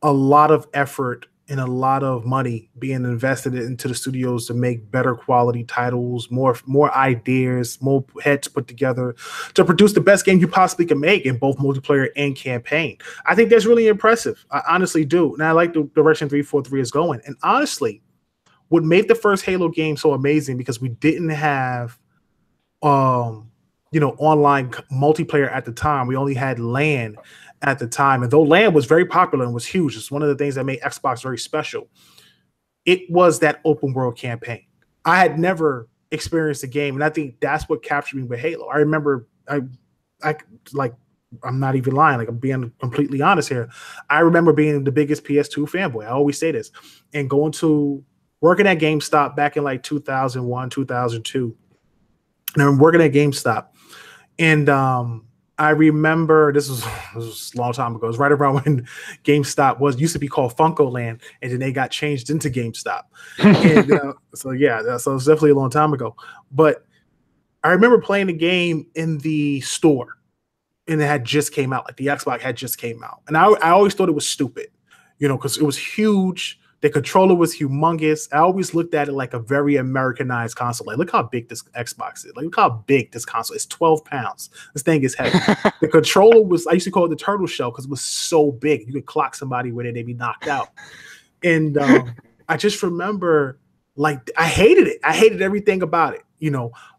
lot of effort and a lot of money being invested into the studios to make better quality titles, more ideas, more heads put together to produce the best game you possibly can make in both multiplayer and campaign. I think that's really impressive. I honestly do. And I like the direction 343 is going. And honestly, what made the first Halo game so amazing because we didn't have online multiplayer at the time. We only had LAN at the time. And though LAN was very popular and was huge, it's one of the things that made Xbox very special. It was that open world campaign. I had never experienced a game, and I think that's what captured me with Halo. I remember I'm not even lying. Like, I'm being completely honest here. I remember being the biggest PS2 fanboy. I always say this. And working at GameStop back in like 2001, 2002. And I'm working at GameStop. And I remember this was a long time ago. It was right around when GameStop used to be called Funko-Land, and then they got changed into GameStop. And so it's definitely a long time ago. But I remember playing the game in the store, and it had just came out. Like, the Xbox had just came out. And I always thought it was stupid, because it was huge. The controller was humongous. I always looked at it like a very Americanized console. Like, look how big this Xbox is. Like, look how big this console is. 12 pounds. This thing is heavy. The controller was, I used to call it the turtle shell because it was so big. You could clock somebody with it, they'd be knocked out. And I just remember, like, I hated it. I hated everything about it,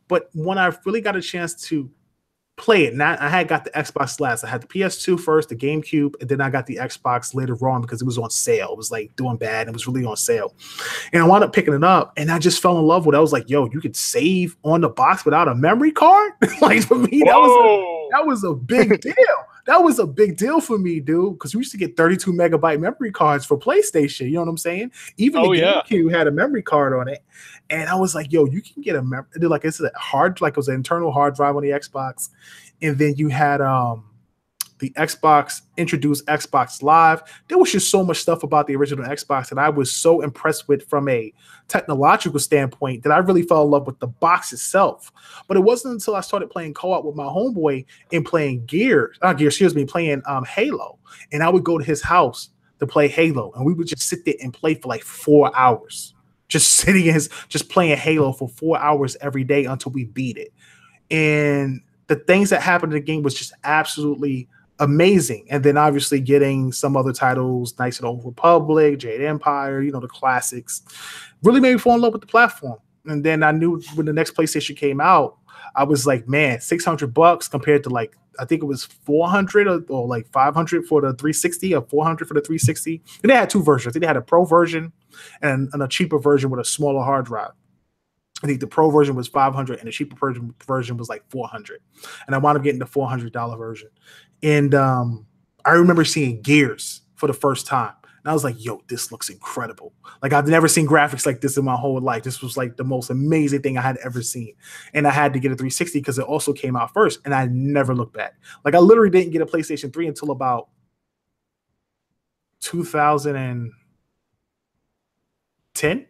But when I really got a chance to play it, and I had got the Xbox last. I had the PS2 first, the GameCube, and then I got the Xbox later on because it was on sale. It was like doing bad. It was really on sale. And I wound up picking it up, and I just fell in love with it. I was like, yo, you could save on the box without a memory card? Like, for me, that was a big deal. That was a big deal for me, dude, because we used to get 32 megabyte memory cards for PlayStation. You know what I'm saying? Even the GameCube had a memory card on it. And I was like, yo, you can get like, it's a it was an internal hard drive on the Xbox. And then you had the Xbox introduced Xbox Live. There was just so much stuff about the original Xbox that I was so impressed with from a technological standpoint that I really fell in love with the box itself. But it wasn't until I started playing co-op with my homeboy and playing playing Halo. And I would go to his house to play Halo, and we would just sit there and play for like 4 hours. Just sitting just playing Halo for 4 hours every day until we beat it. And the things that happened in the game was just absolutely amazing. And then obviously getting some other titles, Knights of the Old Republic, Jade Empire, the classics, really made me fall in love with the platform. And then I knew when the next PlayStation came out, I was like, man, $600 compared to like, I think it was 400 or like 500 for the 360 or 400 for the 360. And they had 2 versions. I think they had a Pro version and a cheaper version with a smaller hard drive. I think the Pro version was 500 and the cheaper version was like 400. And I wound up getting the $400 version. And I remember seeing Gears for the first time. And I was like, yo, this looks incredible. Like, I've never seen graphics like this in my whole life. This was like the most amazing thing I had ever seen. And I had to get a 360 because it also came out first. And I never looked back. Like, I literally didn't get a PlayStation 3 until about 2010.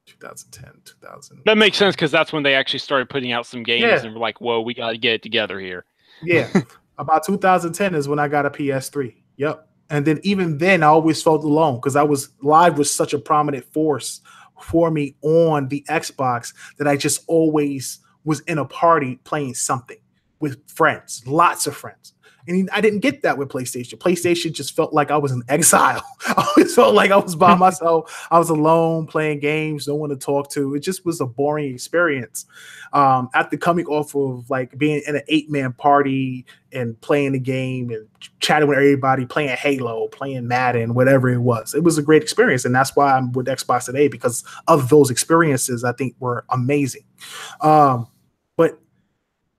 2000. That makes sense because that's when they actually started putting out some games and were like, whoa, we got to get it together here. Yeah. About 2010 is when I got a PS3. Yep. And then even then, I always felt alone because Live was such a prominent force for me on the Xbox that I just always was in a party playing something with friends, lots of friends. And I didn't get that with PlayStation. PlayStation just felt like I was in exile. I always felt like I was by myself. I was alone playing games, no one to talk to. It just was a boring experience. After coming off of like being in an 8-man party and playing the game and chatting with everybody, playing Halo, playing Madden, whatever it was a great experience. And that's why I'm with Xbox today, because of those experiences I think were amazing. But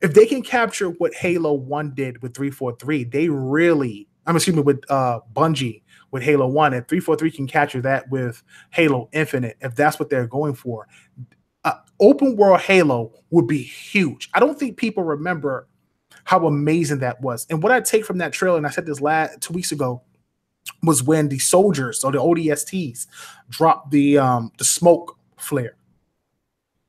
if they can capture what Halo 1 did with 343, they really, with Bungie with Halo 1, and 343 can capture that with Halo Infinite, if that's what they're going for, open world Halo would be huge. I don't think people remember how amazing that was. And what I take from that trailer, and I said this 2 weeks ago, was when the soldiers or the ODSTs dropped the smoke flare,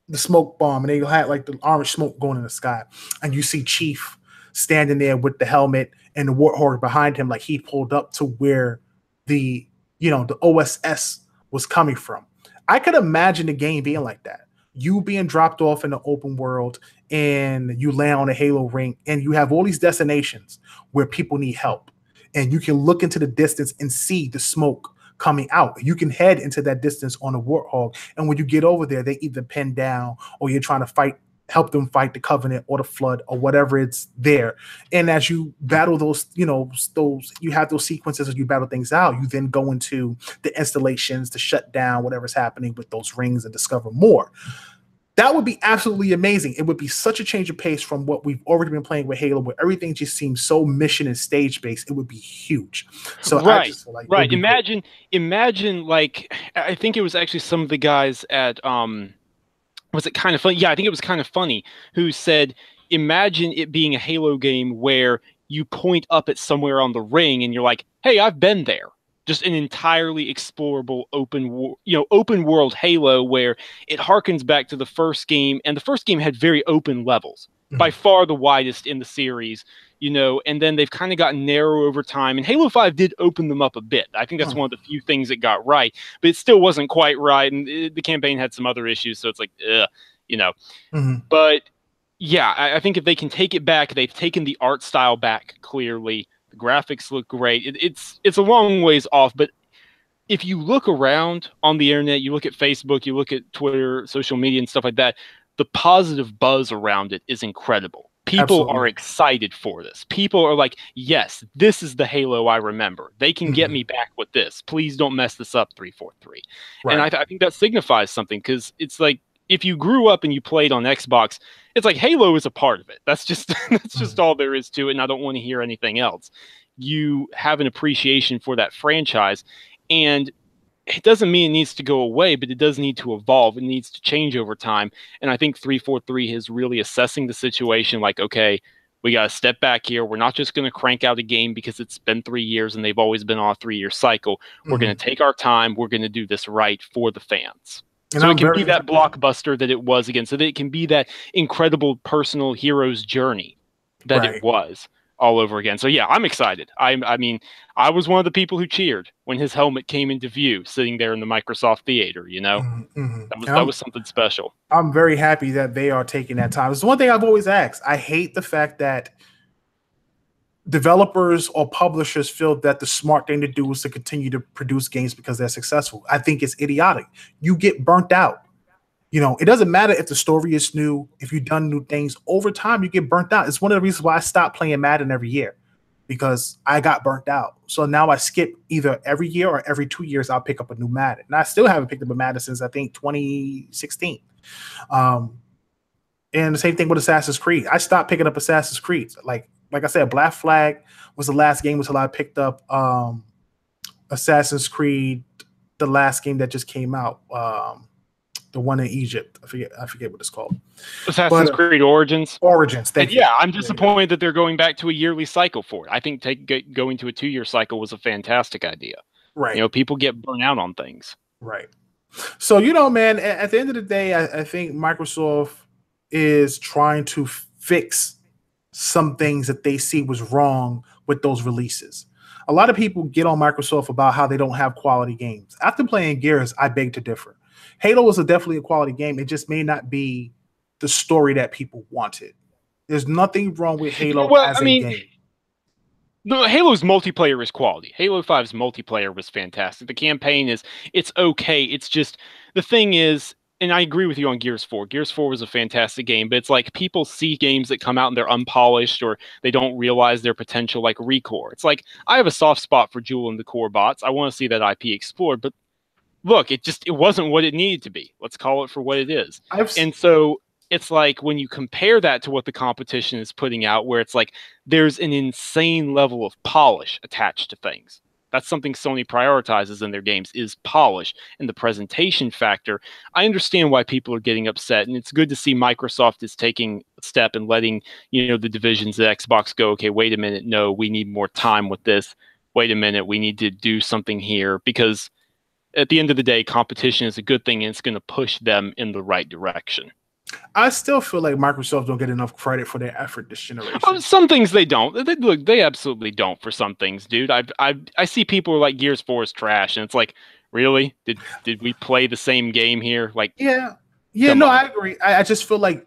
the smoke bomb, and they had like the orange smoke going in the sky, and you see Chief standing there with the helmet and the Warthog behind him, like he pulled up to where the OSS was coming from. I could imagine the game being like that. You being dropped off in the open world, and you land on a Halo ring, and you have all these destinations where people need help, and you can look into the distance and see the smoke coming out. You can head into that distance on a Warthog, and when you get over there, they either pin down, or you're trying to help them fight the Covenant or the Flood or whatever it's there. And as you battle those, you have those sequences as you battle things out. You then go into the installations to shut down whatever's happening with those rings and discover more. That would be absolutely amazing. It would be such a change of pace from what we've already been playing with Halo, where everything just seems so mission and stage based. It would be huge. So right, imagine like, I think it was actually some of the guys at was it Kind of Funny? Yeah, I think it was Kind of Funny who said, imagine it being a Halo game where you point up at somewhere on the ring and you're like, hey, I've been there. Just an entirely explorable open world Halo, where it harkens back to the first game, and the first game had very open levels, by far the widest in the series, and then they've kind of gotten narrow over time, and Halo 5 did open them up a bit. I think that's one of the few things it got right, but it still wasn't quite right, and the campaign had some other issues, so it's like, But yeah, I think if they can take it back, they've taken the art style back clearly. The graphics look great. It's a long ways off, but if you look around on the internet, you look at Facebook, you look at Twitter, social media, and stuff like that, the positive buzz around it is incredible. People are excited for this. People are like, yes, this is the Halo I remember. They can get me back with this. Please don't mess this up, 343. Right. And I think that signifies something, because it's like, if you grew up and you played on Xbox, it's like Halo is a part of it. That's just all there is to it, and I don't want to hear anything else. You have an appreciation for that franchise, and it doesn't mean it needs to go away, but it does need to evolve. It needs to change over time, and I think 343 is really assessing the situation like, okay, we got to step back here. We're not just going to crank out a game because it's been 3 years and they've always been on a 3-year cycle. We're going to take our time. We're going to do this right for the fans. So it can be that blockbuster that it was again, so that it can be that incredible personal hero's journey that it was all over again. So yeah, I'm excited. I mean, I was one of the people who cheered when his helmet came into view, sitting there in the Microsoft Theater. That was something special. I'm very happy that they are taking that time. It's one thing I've always asked. I hate the fact that developers or publishers feel that the smart thing to do is to continue to produce games because they're successful. I think it's idiotic. You get burnt out. It doesn't matter if the story is new, if you've done new things. Over time, you get burnt out. It's one of the reasons why I stopped playing Madden every year, because I got burnt out. So now I skip either every year or every 2 years, I'll pick up a new Madden. And I still haven't picked up a Madden since, I think, 2016. And the same thing with Assassin's Creed. I stopped picking up Assassin's Creed. Like I said, Black Flag was the last game until I picked up Assassin's Creed, the last game that just came out, the one in Egypt. I forget what it's called. Assassin's Creed Origins. Thank you. Yeah, I'm disappointed that they're going back to a yearly cycle for it. I think going to a 2-year cycle was a fantastic idea. Right. People get burnt out on things. Right. So, man, at the end of the day, I think Microsoft is trying to fix some things that they see was wrong with those releases. A lot of people get on Microsoft about how they don't have quality games. After playing Gears, I beg to differ. Halo is definitely a quality game. It just may not be the story that people wanted. There's nothing wrong with Halo Well, as I a mean, game. no, Halo's multiplayer is quality. Halo 5's multiplayer was fantastic. The campaign it's okay. It's just the thing is, and I agree with you on Gears 4. Gears 4 was a fantastic game, but it's like people see games that come out and they're unpolished or they don't realize their potential, like Recore. It's like I have a soft spot for Jewel and the core bots. I want to see that IP explored, but look, it wasn't what it needed to be. Let's call it for what it is. And so it's like when you compare that to what the competition is putting out, where it's like there's an insane level of polish attached to things. That's something Sony prioritizes in their games is polish and the presentation factor. I understand why people are getting upset, and it's good to see Microsoft is taking a step and letting the divisions at Xbox go, okay, wait a minute, no, we need more time with this. Wait a minute, we need to do something here, because at the end of the day, competition is a good thing and it's going to push them in the right direction. I still feel like Microsoft don't get enough credit for their effort this generation. Some things they don't. Look, they absolutely don't for some things, dude. I see people who are like Gears 4 is trash, and it's like, really? Did we play the same game here? Like, yeah, no, I agree. I just feel like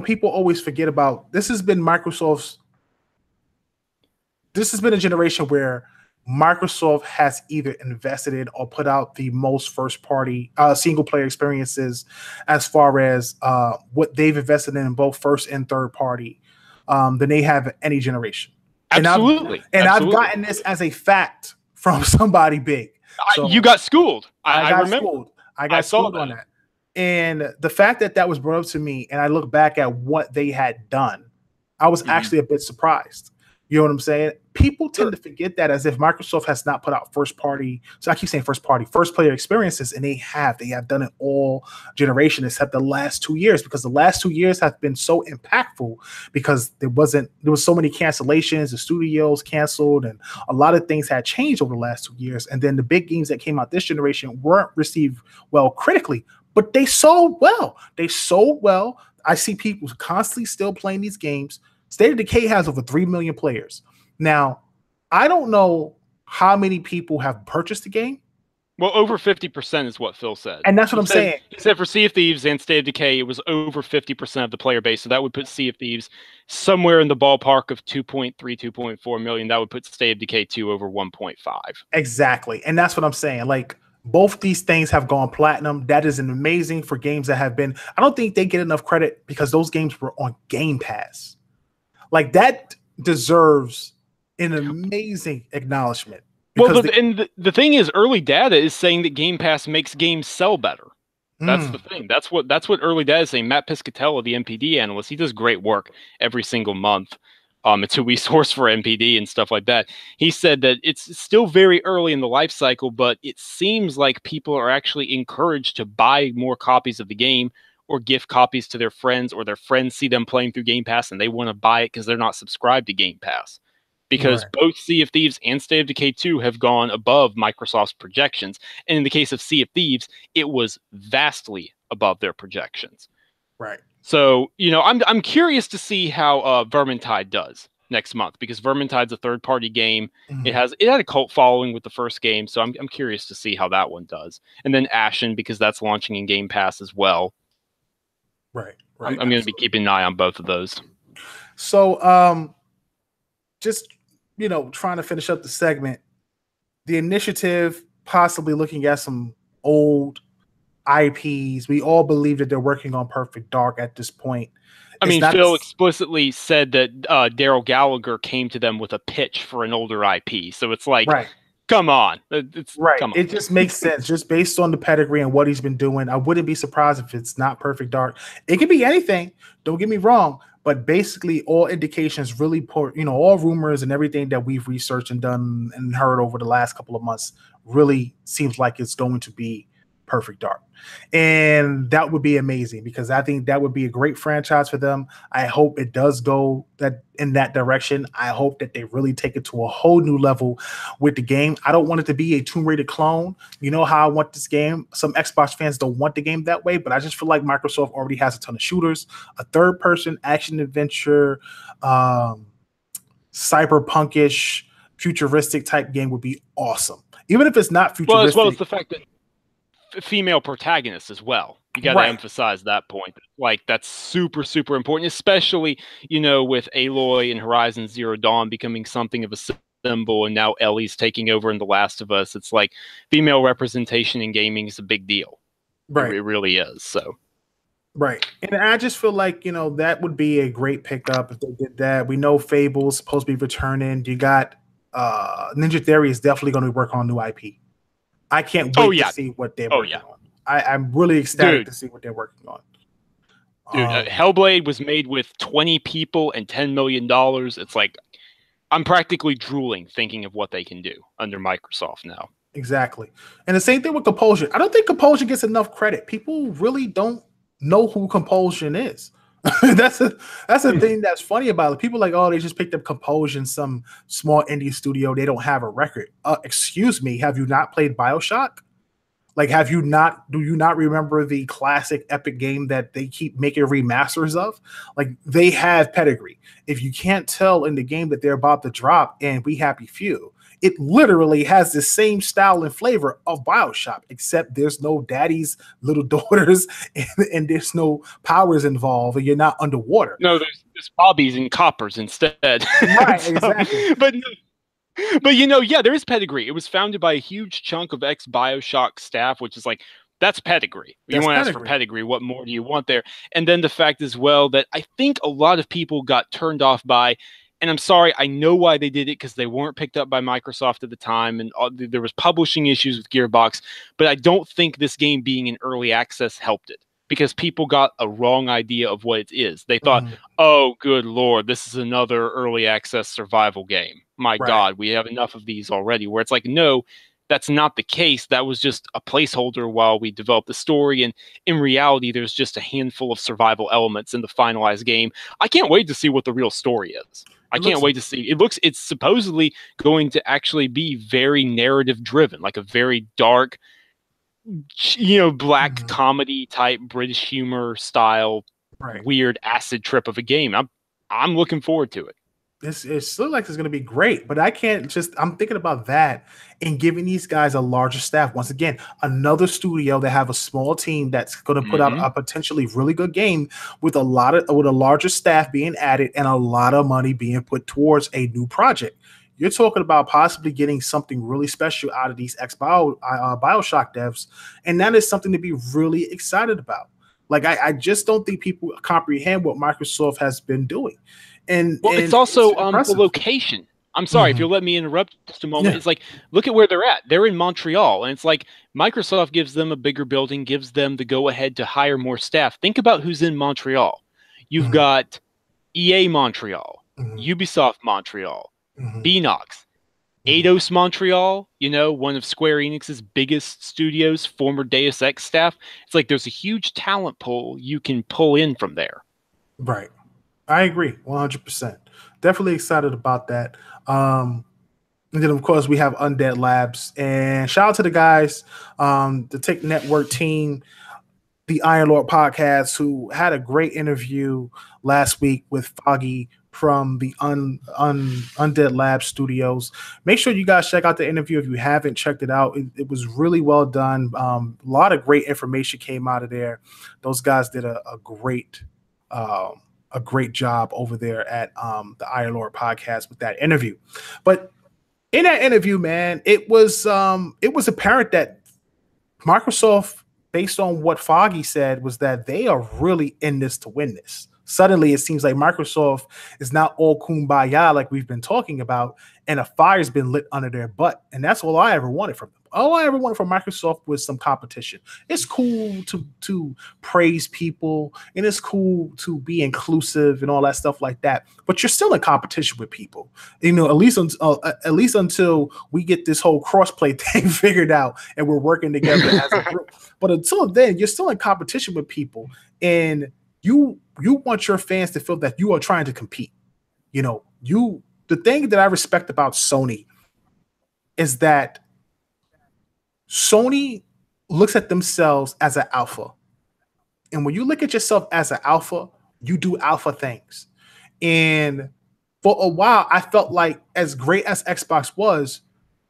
people always forget about this. Has been Microsoft's. This has been a generation where Microsoft has either invested in or put out the most first-party single-player experiences as far as what they've invested in both first and third-party than they have any generation. Absolutely. I've gotten this as a fact from somebody big. So you got schooled. I remember. Schooled. I got schooled on that. And the fact that was brought up to me, and I look back at what they had done, I was actually a bit surprised. You know what I'm saying? People tend to forget that, as if Microsoft has not put out first party. So I keep saying first player experiences, and they have done it all generation except the last 2 years, because the last 2 years have been so impactful because there was so many cancellations, the studios canceled, and a lot of things had changed over the last 2 years. And then the big games that came out this generation weren't received well critically, but they sold well. I see people constantly still playing these games. State of Decay has over 3 million players. Now, I don't know how many people have purchased the game. Well, over 50% is what Phil said. And that's what I'm saying. He said for Sea of Thieves and State of Decay, it was over 50% of the player base. So that would put Sea of Thieves somewhere in the ballpark of 2.3, 2.4 million. That would put State of Decay 2 over 1.5. Exactly. And that's what I'm saying. Like, both these things have gone platinum. That is amazing for games that have been. I don't think they get enough credit because those games were on Game Pass. Like, that deserves an amazing acknowledgement. Well, the thing is, early data is saying that Game Pass makes games sell better. That's the thing. That's what early data is saying. Matt Piscatella, the MPD analyst, he does great work every single month. It's who we source for MPD and stuff like that. He said that it's still very early in the life cycle, but it seems like people are actually encouraged to buy more copies of the game or gift copies to their friends, or their friends see them playing through Game Pass and they want to buy it because they're not subscribed to Game Pass. Because both Sea of Thieves and State of Decay 2 have gone above Microsoft's projections. And in the case of Sea of Thieves, it was vastly above their projections. Right. So, I'm curious to see how Vermintide does next month, because Vermintide's a third-party game. It had a cult following with the first game, so I'm curious to see how that one does. And then Ashen, because that's launching in Game Pass as well. Right. I'm going to be keeping an eye on both of those. So, just, trying to finish up the segment, the initiative possibly looking at some old IPs. We all believe that they're working on Perfect Dark at this point. Phil explicitly said that Daryl Gallagher came to them with a pitch for an older IP. So it's like, come on. Come on. It just makes sense, just based on the pedigree and what he's been doing. I wouldn't be surprised if it's not Perfect Dark. It could be anything. Don't get me wrong. But basically, all indications really all rumors and everything that we've researched and done and heard over the last couple of months really seems like it's going to be Perfect Dark. And that would be amazing, because I think that would be a great franchise for them. I hope it does go in that direction. I hope that they really take it to a whole new level with the game. I don't want it to be a Tomb Raider clone. You know how I want this game. Some Xbox fans don't want the game that way, but I just feel like Microsoft already has a ton of shooters. A third-person action adventure, cyberpunkish, futuristic type game would be awesome. Even if it's not futuristic. Well, as well as the fact that female protagonists as well. You got to Right. emphasize that point. Like, that's super, super important, especially, you know, with Aloy and Horizon Zero Dawn becoming something of a symbol, and now Ellie's taking over in The Last of Us. It's like female representation in gaming is a big deal. Right. It really is. So, Right. And I just feel like, that would be a great pickup if they did that. We know Fable's supposed to be returning. You got Ninja Theory is definitely going to work on new IP. I can't oh wait to yeah, see what they're oh working yeah, on. I'm really ecstatic dude, to see what they're working on. Hellblade was made with 20 people and $10 million. It's like I'm practically drooling thinking of what they can do under Microsoft now. Exactly. And the same thing with Compulsion. I don't think Compulsion gets enough credit. People really don't know who Compulsion is. that's a thing that's funny about it. People are like, oh, they just picked up Compulsion, some small indie studio. They don't have a record. Excuse me, have you not played BioShock? Like, do you not remember the classic epic game that they keep making remasters of? Like, they have pedigree. If you can't tell in the game that they're about to drop and We Happy Few, it literally has the same style and flavor of BioShock, except there's no daddies, little daughters, and there's no powers involved, and you're not underwater. No, there's bobbies and coppers instead. Right, So, exactly. but you know, yeah, there is pedigree. It was founded by a huge chunk of ex Bioshock staff, which is like that's pedigree. You That's want to ask for pedigree. pedigree. What more do you want there? And then the fact as well that I think a lot of people got turned off by, and I'm sorry, I know why they did it because they weren't picked up by Microsoft at the time, and there was publishing issues with Gearbox. But I don't think this game being in early access helped it because people got a wrong idea of what it is. They thought, oh, good Lord, this is another early access survival game. My Right. God, we have enough of these already. Where it's like, no, that's not the case. That was just a placeholder while we developed the story. And in reality, there's just a handful of survival elements in the finalized game. I can't wait to see what the real story is. I can't wait to see. It's supposedly going to actually be very narrative driven, like a very dark, black comedy type British humor style, weird acid trip of a game. I'm looking forward to it. It still like it's going to be great, but I'm thinking about that and giving these guys a larger staff. Once again, another studio that have a small team that's going to put out a potentially really good game with a larger staff being added and a lot of money being put towards a new project. You're talking about possibly getting something really special out of these BioShock devs, and that is something to be really excited about. Like, I just don't think people comprehend what Microsoft has been doing. And it's also the location. I'm sorry if you'll let me interrupt just a moment. Yeah. It's like, look at where they're at. They're in Montreal, and it's like Microsoft gives them a bigger building, gives them the go-ahead to hire more staff. Think about who's in Montreal. You've got EA Montreal, Ubisoft Montreal, Beanox, Eidos Montreal, one of Square Enix's biggest studios, former Deus Ex staff. It's like there's a huge talent pool you can pull in from there. Right. I agree 100%. Definitely excited about that. And then, of course, we have Undead Labs. And shout out to the guys, the Tick Network team, the Iron Lord podcast, who had a great interview last week with Foggy from the Undead Lab Studios. Make sure you guys check out the interview if you haven't checked it out. It was really well done. A lot of great information came out of there. Those guys did a great job over there at the Iron Lord podcast with that interview. But in that interview, man, it was apparent that Microsoft, based on what Foggy said, was that they are really in this to win this. Suddenly, it seems like Microsoft is not all kumbaya like we've been talking about, and a fire's been lit under their butt. And that's all I ever wanted from them. All I ever wanted from Microsoft was some competition. It's cool to praise people, and it's cool to be inclusive and all that stuff like that. But you're still in competition with people, at least until we get this whole crossplay thing figured out and we're working together as a group. But until then, you're still in competition with people, and you want your fans to feel that you are trying to compete. The thing that I respect about Sony is that Sony looks at themselves as an alpha. And when you look at yourself as an alpha, you do alpha things. And for a while, I felt like as great as Xbox was,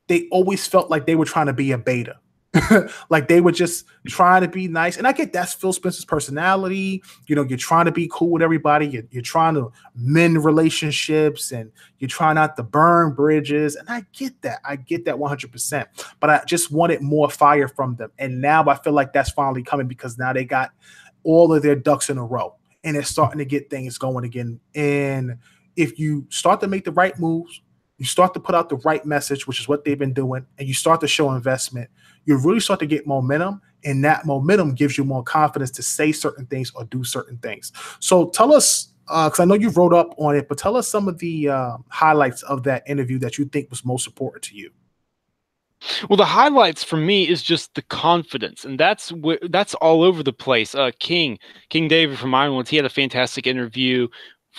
they always felt like they were trying to be a beta. Like they were just trying to be nice. And I get that's Phil Spencer's personality. You know, you're trying to be cool with everybody. You're trying to mend relationships and you're trying not to burn bridges. And I get that. I get that 100%. But I just wanted more fire from them. And now I feel like that's finally coming because now they got all of their ducks in a row and they're starting to get things going again. And if you start to make the right moves, you start to put out the right message, which is what they've been doing, and you start to show investment, you really start to get momentum, and that momentum gives you more confidence to say certain things or do certain things. So tell us, because I know you wrote up on it, but tell us some of the highlights of that interview that you think was most important to you. Well, the highlights for me is just the confidence, and that's all over the place. King David from Ireland, he had a fantastic interview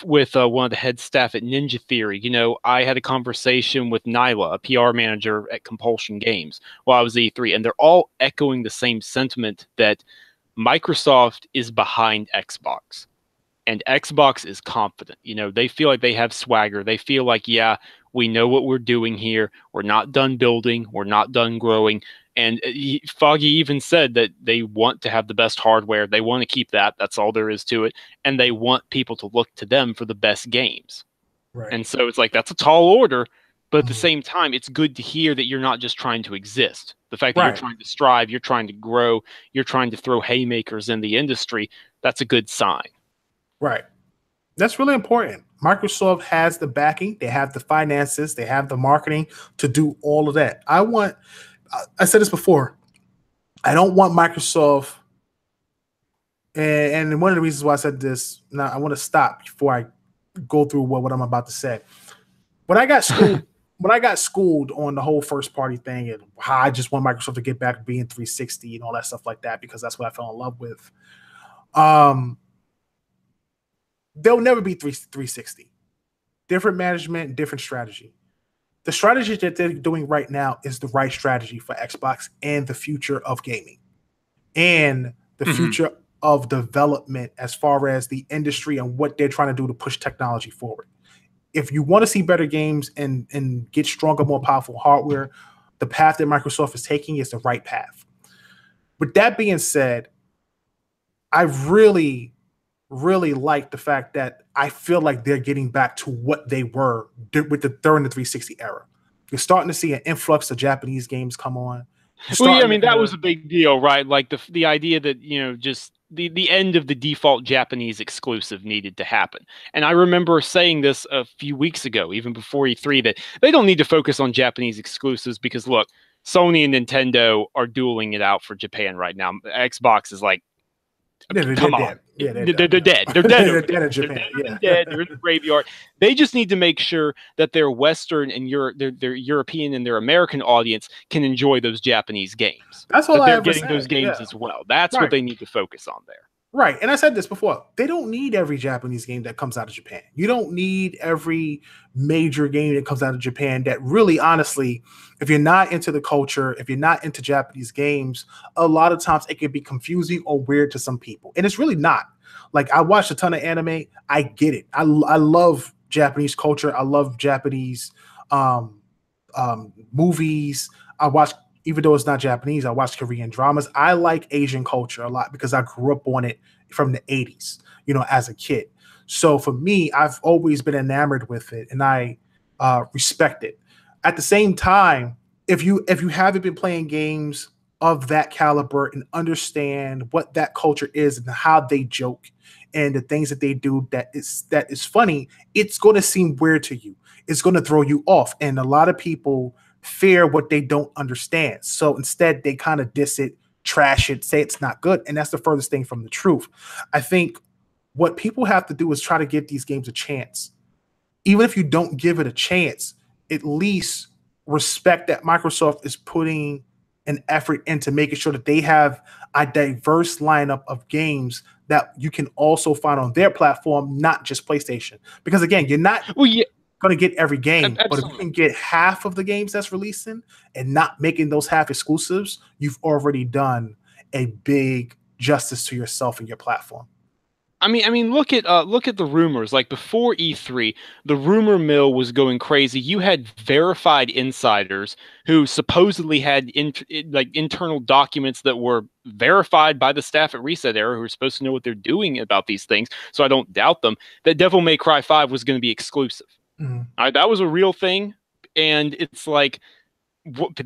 with one of the head staff at Ninja Theory. You know, I had a conversation with Nyla, a PR manager at Compulsion Games, while I was at E3, and they're all echoing the same sentiment that Microsoft is behind Xbox. And Xbox is confident. You know, they feel like they have swagger. They feel like, yeah, we know what we're doing here. We're not done building. We're not done growing. And Foggy even said that they want to have the best hardware. They want to keep that. That's all there is to it. And they want people to look to them for the best games. Right. And so it's like, that's a tall order. But at the same time, it's good to hear that you're not just trying to exist. The fact that you're trying to strive, you're trying to grow, you're trying to throw haymakers in the industry, that's a good sign. Right. That's really important. Microsoft has the backing, they have the finances, they have the marketing to do all of that. I said this before, I don't want Microsoft, and one of the reasons why I said this, now I want to stop before I go through what I'm about to say. When I got schooled on the whole first party thing and how I just want Microsoft to get back to being 360 and all that stuff like that, because that's what I fell in love with. They'll never be 360. Different management, different strategy. The strategy that they're doing right now is the right strategy for Xbox and the future of gaming and the future of development as far as the industry and what they're trying to do to push technology forward. If you want to see better games and get stronger, more powerful hardware, the path that Microsoft is taking is the right path. With that being said, I really like the fact that I feel like they're getting back to what they were with during the 360 era. You're starting to see an influx of Japanese games come on. Well, yeah, I mean, that was a big deal, right? Like the idea that, you know, just the end of the default Japanese exclusive needed to happen. And I remember saying this a few weeks ago, even before E3, that they don't need to focus on Japanese exclusives because, look, Sony and Nintendo are dueling it out for Japan right now. Xbox is like, come on. Yeah, they're dead. They're dead. They're dead in Japan. They're in the graveyard. They just need to make sure that their Western and their European and their American audience can enjoy those Japanese games. That's all they're getting those games as well. That's what they need to focus on there. Right. And I said this before. They don't need every Japanese game that comes out of Japan. You don't need every major game that comes out of Japan that really, honestly, if you're not into the culture, if you're not into Japanese games, a lot of times it can be confusing or weird to some people. And it's really not. Like, I watched a ton of anime. I get it. I love Japanese culture. I love Japanese movies. I watch, even though it's not Japanese, I watch Korean dramas. I like Asian culture a lot because I grew up on it from the 80s, you know, as a kid. So for me, I've always been enamored with it and I respect it. At the same time, if you haven't been playing games of that caliber and understand what that culture is and how they joke and the things that they do that is funny, it's going to seem weird to you. It's going to throw you off. And a lot of people fear what they don't understand. So instead, they kind of diss it, trash it, say it's not good. And that's the furthest thing from the truth. I think what people have to do is try to give these games a chance. Even if you don't give it a chance, at least respect that Microsoft is putting an effort into making sure that they have a diverse lineup of games that you can also find on their platform, not just PlayStation. Because again, you're not going to get every game, but if you can get half of the games that's releasing and not making those half exclusives, you've already done a big justice to yourself and your platform. look at the rumors. Like before E3, the rumor mill was going crazy. You had verified insiders who supposedly had internal documents that were verified by the staff at Reset Era, who are supposed to know what they're doing about these things. So I don't doubt them that Devil May Cry 5 was going to be exclusive. Mm, That was a real thing, and it's like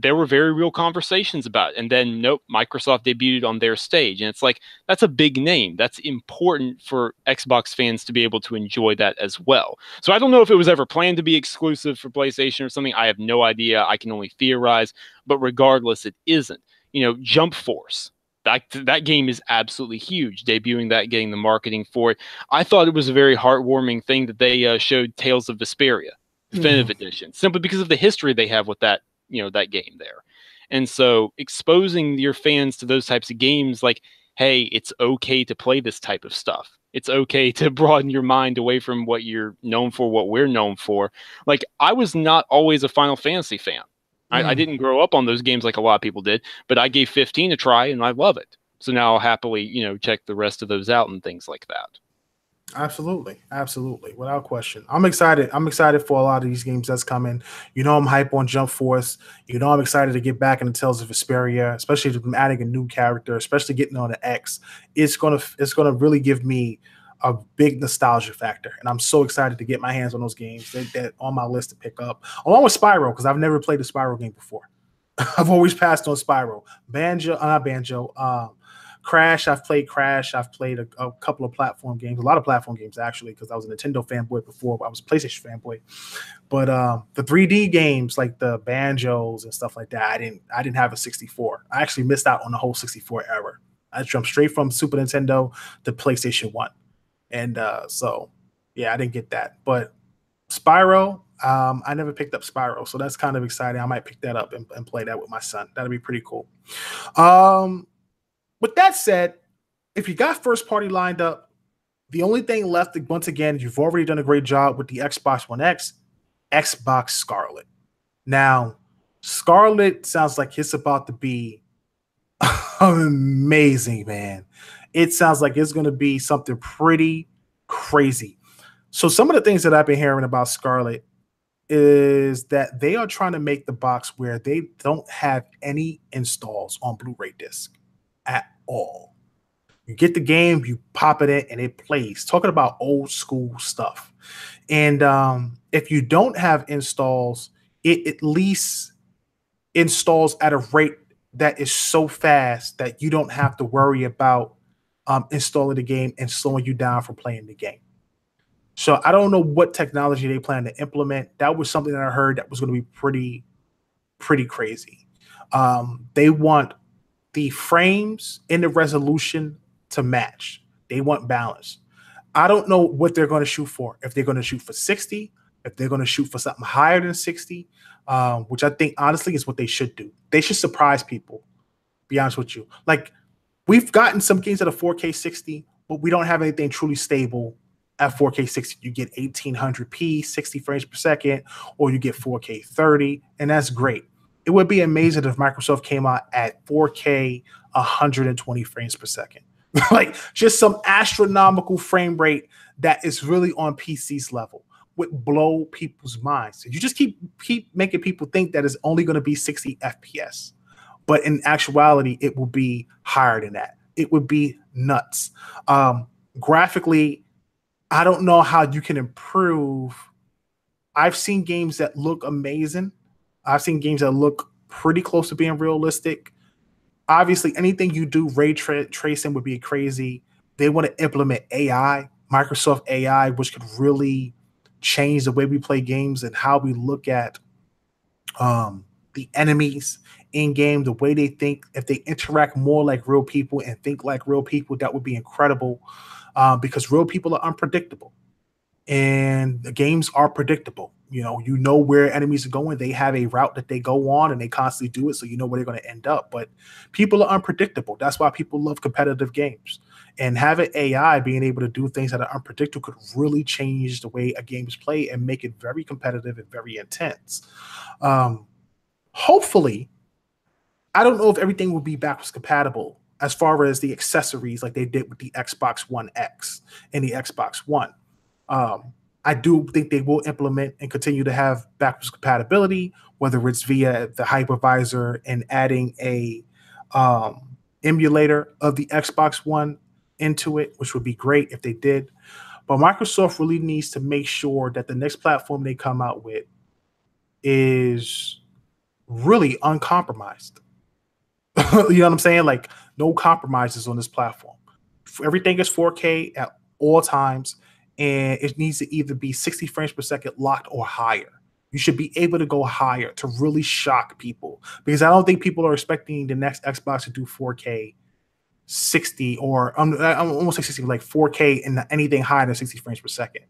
there were very real conversations about it. And then nope, Microsoft debuted on their stage, and it's like that's a big name. That's important for Xbox fans to be able to enjoy that as well. So I don't know if it was ever planned to be exclusive for PlayStation or something. I have no idea. I can only theorize. But regardless, it isn't. Jump Force. That game is absolutely huge. Debuting that, getting the marketing for it. I thought it was a very heartwarming thing that they showed Tales of Vesperia Definitive mm, Edition, simply because of the history they have with that game there. And so exposing your fans to those types of games, like, hey, it's okay to play this type of stuff. It's okay to broaden your mind away from what you're known for, what we're known for. Like, I was not always a Final Fantasy fan. I mm. didn't grow up on those games like a lot of people did, but I gave 15 a try and I love it. So now I'll happily, check the rest of those out and things like that. Absolutely, absolutely, without question. I'm excited. I'm excited for a lot of these games that's coming. I'm hype on Jump Force. I'm excited to get back into Tales of Vesperia, especially with them adding a new character, especially getting on the X. It's gonna really give me a big nostalgia factor, and I'm so excited to get my hands on those games. They're on my list to pick up, along with Spyro, because I've never played a Spyro game before. I've always passed on Spyro, not Banjo. Crash. I've played Crash. I've played a couple of platform games, a lot of platform games actually, because I was a Nintendo fanboy before. I was a PlayStation fanboy. But the 3D games like the Banjos and stuff like that, I didn't have a 64. I actually missed out on the whole 64 era. I jumped straight from Super Nintendo to PlayStation One, and so yeah, I didn't get that. But Spyro, I never picked up Spyro, so that's kind of exciting. I might pick that up and play that with my son. That'd be pretty cool. Um, with that said, if you got first party lined up, the only thing left, once again, you've already done a great job with the Xbox One X, Xbox Scarlett. Now, Scarlett sounds like it's about to be amazing, man. It sounds like it's going to be something pretty crazy. So, some of the things that I've been hearing about Scarlett is that they are trying to make the box where they don't have any installs on Blu-ray disc at all. You get the game, you pop it in, and it plays. Talking about old school stuff. And if you don't have installs, it at least installs at a rate that is so fast that you don't have to worry about installing the game and slowing you down from playing the game. So I don't know what technology they plan to implement. That was something that I heard that was going to be pretty crazy. They want the frames and the resolution to match. They want balance. I don't know what they're going to shoot for. If they're going to shoot for 60, if they're going to shoot for something higher than 60, which I think honestly is what they should do. They should surprise people. Be honest with you. Like we've gotten some games that are 4K 60, but we don't have anything truly stable at 4K 60. You get 1800p, 60 frames per second, or you get 4K 30, and that's great. It would be amazing if Microsoft came out at 4K 120 frames per second. Like just some astronomical frame rate that is really on PC's level would blow people's minds. You just keep making people think that it's only going to be 60 FPS, but in actuality, it will be higher than that. It would be nuts. Graphically, I don't know how you can improve. I've seen games that look amazing. I've seen games that look pretty close to being realistic. Obviously, anything you do ray tracing would be crazy. They want to implement AI, Microsoft AI, which could really change the way we play games and how we look at the enemies in game, the way they think. If they interact more like real people and think like real people, that would be incredible because real people are unpredictable and the games are predictable. You know where enemies are going. They have a route that they go on and they constantly do it, so you know where they're going to end up. But people are unpredictable. That's why people love competitive games. And having AI being able to do things that are unpredictable could really change the way a game is played and make it very competitive and very intense. Hopefully, I don't know if everything will be backwards compatible as far as the accessories, like they did with the Xbox One X and the Xbox One. Um, I do think they will implement and continue to have backwards compatibility, whether it's via the hypervisor and adding a emulator of the Xbox One into it, which would be great if they did. But Microsoft really needs to make sure that the next platform they come out with is really uncompromised. You know what I'm saying? Like no compromises on this platform. Everything is 4K at all times, and it needs to either be 60 frames per second locked or higher. You should be able to go higher to really shock people because I don't think people are expecting the next Xbox to do 4K 60 or I almost say 60, like 4K and anything higher than 60 frames per second.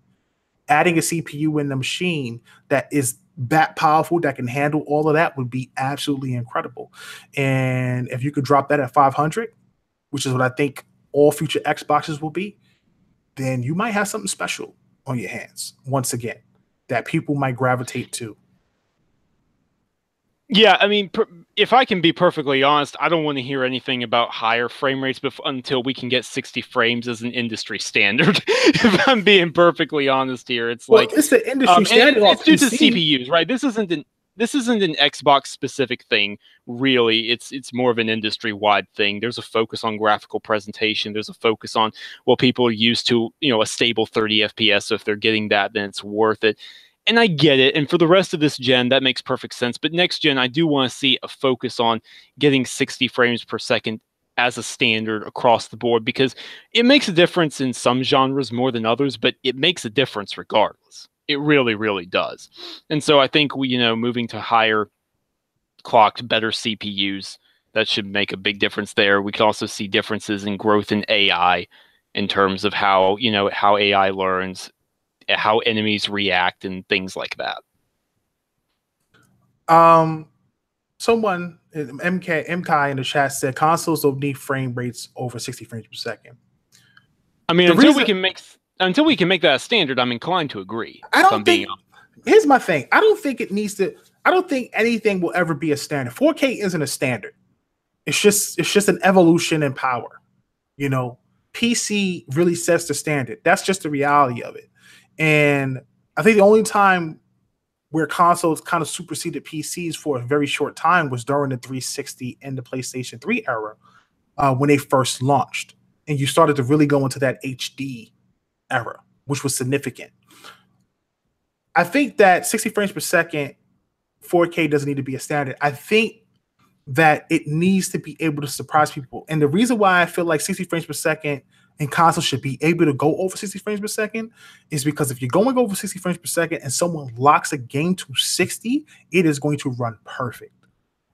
Adding a CPU in the machine that is that powerful that can handle all of that would be absolutely incredible. And if you could drop that at 500, which is what I think all future Xboxes will be, then you might have something special on your hands once again that people might gravitate to. Yeah, I mean, if I can be perfectly honest, I don't want to hear anything about higher frame rates until we can get 60 frames as an industry standard. If I'm being perfectly honest here, it's it's the industry standard. It's due to CPUs, right? This isn't an Xbox specific thing, really. It's more of an industry wide thing. There's a focus on graphical presentation. There's a focus on what people are used to, a stable 30 FPS. So if they're getting that, then it's worth it. And I get it. And for the rest of this gen, that makes perfect sense. But next gen, I do want to see a focus on getting 60 frames per second as a standard across the board because it makes a difference in some genres more than others, but it makes a difference regardless. It really, really does. And so I think moving to higher clocked, better CPUs, that should make a big difference there. We could also see differences in growth in AI in terms of how AI learns, how enemies react and things like that. Someone MK in the chat said consoles don't need frame rates over 60 frames per second. I mean, until we can make that a standard, I'm inclined to agree. Here's my thing. I don't think anything will ever be a standard. 4K isn't a standard. It's just an evolution in power. PC really sets the standard. That's just the reality of it. And I think the only time where consoles kind of superseded PCs for a very short time was during the 360 and the PlayStation 3 era when they first launched. And you started to really go into that HD era, which was significant. I think that 60 frames per second, 4K doesn't need to be a standard. I think that it needs to be able to surprise people. And the reason why I feel like 60 frames per second and consoles should be able to go over 60 frames per second is because if you're going over 60 frames per second and someone locks a game to 60, it is going to run perfect.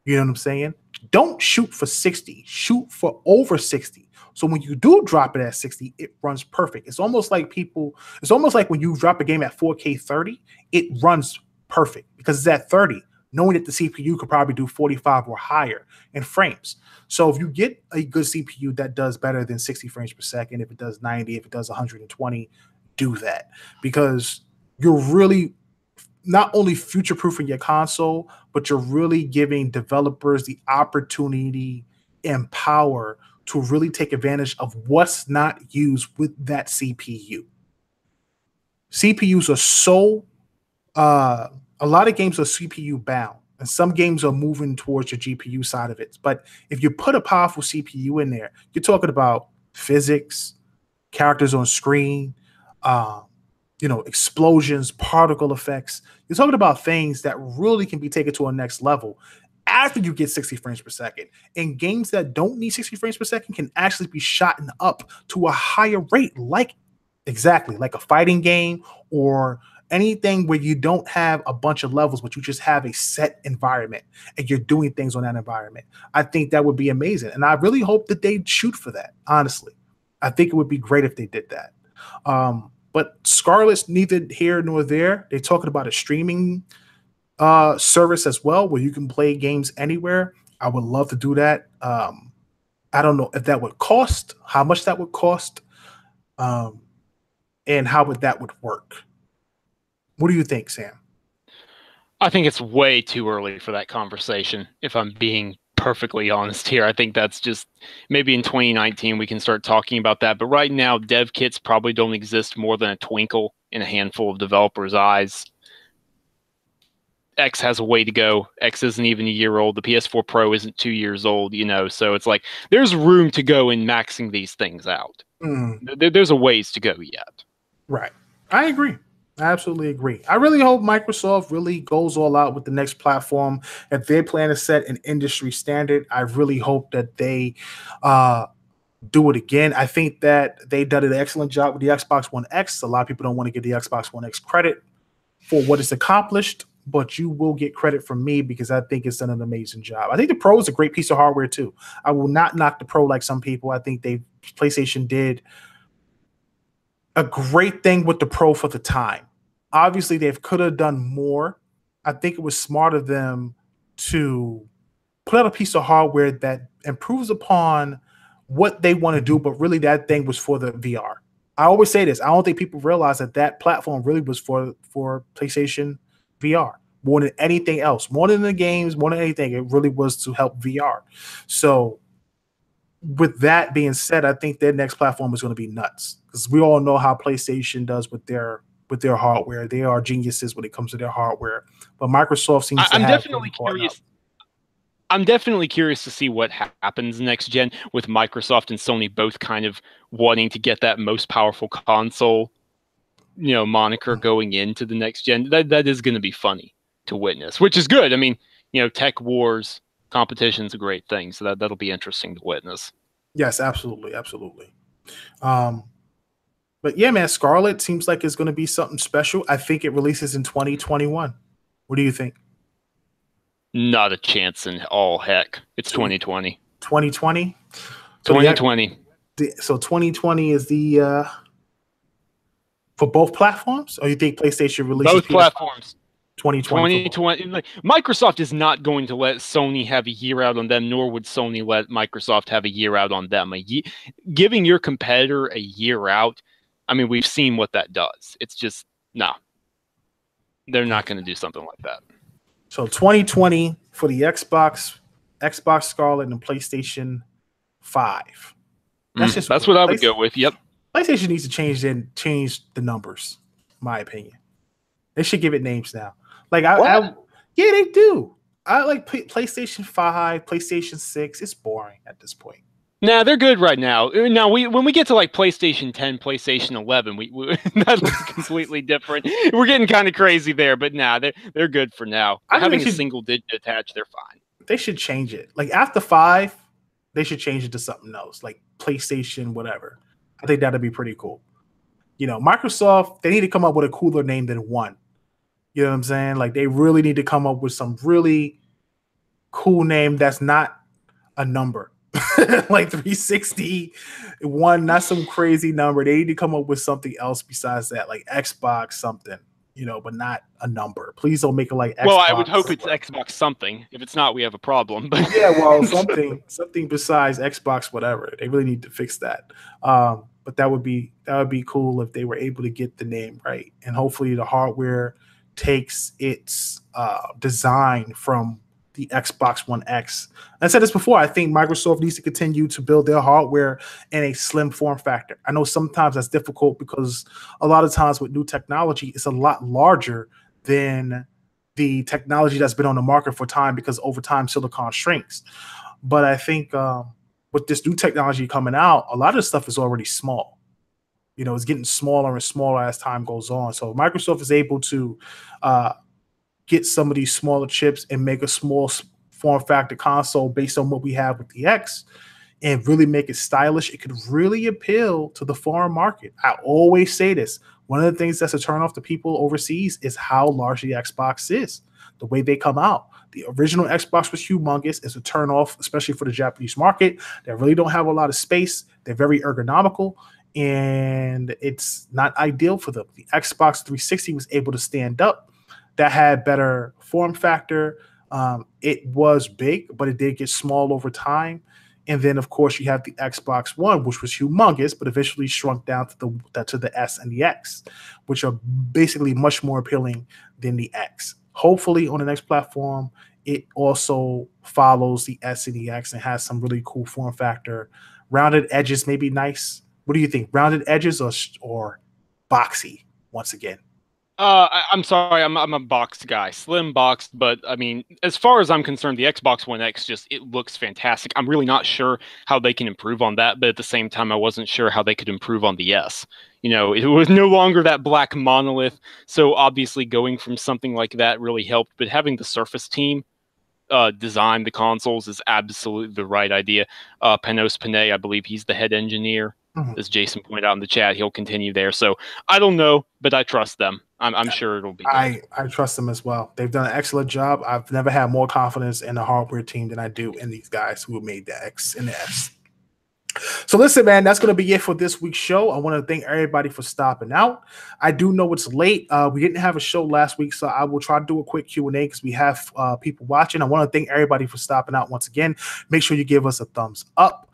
You know what I'm saying? Don't shoot for 60, shoot for over 60. So when you do drop it at 60, it runs perfect. It's almost like when you drop a game at 4K 30, it runs perfect because it's at 30, knowing that the CPU could probably do 45 or higher in frames. So if you get a good CPU that does better than 60 frames per second, if it does 90, if it does 120, do that because you're really not only future-proofing your console, but you're really giving developers the opportunity and power to really take advantage of what's not used with that CPU. CPUs are so a lot of games are CPU bound, and some games are moving towards your GPU side of it. But if you put a powerful CPU in there, you're talking about physics, characters on screen, explosions, particle effects. You're talking about things that really can be taken to a next level after you get 60 frames per second. And games that don't need 60 frames per second can actually be shot up to a higher rate, like a fighting game or anything where you don't have a bunch of levels, but you just have a set environment and you're doing things on that environment. I think that would be amazing. And I really hope that they shoot for that, honestly. I think it would be great if they did that. But Scarlett's neither here nor there. They're talking about a streaming service as well, where you can play games anywhere. I would love to do that. I don't know if that would cost, how much that would cost, and how that would work. What do you think, Sam? I think it's way too early for that conversation, if I'm being perfectly honest here. I think that's just maybe in 2019 we can start talking about that. But right now, dev kits probably don't exist more than a twinkle in a handful of developers' eyes. X has a way to go. X isn't even a year old. The PS4 Pro isn't 2 years old, so it's like there's room to go in maxing these things out. There's a ways to go yet. Right. I agree. I absolutely agree. I really hope Microsoft really goes all out with the next platform. If they plan to set an industry standard, I really hope that they do it again. I think that they did an excellent job with the Xbox One X. A lot of people don't want to give the Xbox One X credit for what it's accomplished, but you will get credit from me because I think it's done an amazing job. I think the Pro is a great piece of hardware too. I will not knock the Pro like some people. I think PlayStation did a great thing with the Pro for the time. Obviously, they could have done more. I think it was smart of them to put out a piece of hardware that improves upon what they want to do, but really that thing was for the VR. I always say this. I don't think people realize that platform really was for PlayStation VR more than anything else, more than the games, more than anything. It really was to help VR. So with that being said, I think their next platform is going to be nuts because we all know how PlayStation does with their hardware. They are geniuses when it comes to their hardware, but Microsoft seems to have definitely curious. I'm definitely curious to see what happens next gen with Microsoft and Sony both kind of wanting to get that most powerful console, moniker going into the next gen. That is going to be funny to witness, which is good. I mean, tech wars, competition's a great thing, so that'll be interesting to witness. Yes, absolutely, absolutely. But yeah, man, Scarlett seems like it's going to be something special. I think it releases in 2021. What do you think? Not a chance in all heck. It's 2020. 2020? 2020. So 2020 is the for both platforms? Or you think PlayStation releases both platforms? 2020. Like, Microsoft is not going to let Sony have a year out on them, nor would Sony let Microsoft have a year out on them. Giving your competitor a year out, I mean, we've seen what that does. It's just, no. They're not going to do something like that. So 2020 for the Xbox Scarlett, and PlayStation 5. That's what I would go with. Yep. PlayStation needs to change the numbers, in my opinion. They should give it names now. Like yeah, they do. I like PlayStation 5, PlayStation 6. It's boring at this point. Nah, they're good right now. Now, when we get to like PlayStation 10, PlayStation 11, we that's completely different. We're getting kind of crazy there, but they're good for now. Having a single digit attached, they're fine. They should change it. Like after 5, they should change it to something else, like PlayStation whatever. I think that'd be pretty cool. Microsoft, they need to come up with a cooler name than 1. You know what I'm saying? Like they really need to come up with some really cool name that's not a number. Like 361, not some crazy number. They need to come up with something else besides that, like Xbox something, but not a number. Please don't make it like Xbox. Well, I would hope it's Xbox something. If it's not, we have a problem. But yeah, well, something besides Xbox whatever. They really need to fix that. But that would be cool if they were able to get the name right, and hopefully the hardware takes its design from the Xbox One X. I said this before. I think Microsoft needs to continue to build their hardware in a slim form factor. I know sometimes that's difficult because a lot of times with new technology, it's a lot larger than the technology that's been on the market for time because over time silicon shrinks. But I think with this new technology coming out, a lot of stuff is already small. It's getting smaller and smaller as time goes on. So Microsoft is able to get some of these smaller chips and make a small form factor console based on what we have with the X and really make it stylish. It could really appeal to the foreign market. I always say this. One of the things that's a turn off to people overseas is how large the Xbox is, the way they come out. The original Xbox was humongous. It's a turn off, especially for the Japanese market. They really don't have a lot of space. They're very ergonomical, and it's not ideal for them. The Xbox 360 was able to stand up. That had better form factor. It was big, but it did get small over time. And then, of course, you have the Xbox One, which was humongous, but eventually shrunk down to the S and the X, which are basically much more appealing than the X. Hopefully, on the next platform, it also follows the S and the X and has some really cool form factor. Rounded edges may be nice. What do you think? Rounded edges or boxy once again? I'm sorry, I'm a boxed guy, slim boxed, but I mean, as far as I'm concerned, the Xbox One X just it looks fantastic. I'm really not sure how they can improve on that, but at the same time, I wasn't sure how they could improve on the S. You know, it was no longer that black monolith, so obviously going from something like that really helped. But having the Surface team design the consoles is absolutely the right idea. Panos Panay, I believe he's the head engineer. Mhm. As Jason pointed out in the chat, he'll continue there. So I don't know, but I trust them. I'm sure it'll be good. I trust them as well. They've done an excellent job. I've never had more confidence in the hardware team than I do in these guys who have made the X and the S. So listen, man, that's going to be it for this week's show. I want to thank everybody for stopping out. I do know it's late. We didn't have a show last week, so I will try to do a quick Q&A because we have people watching. I want to thank everybody for stopping out once again. Make sure you give us a thumbs up.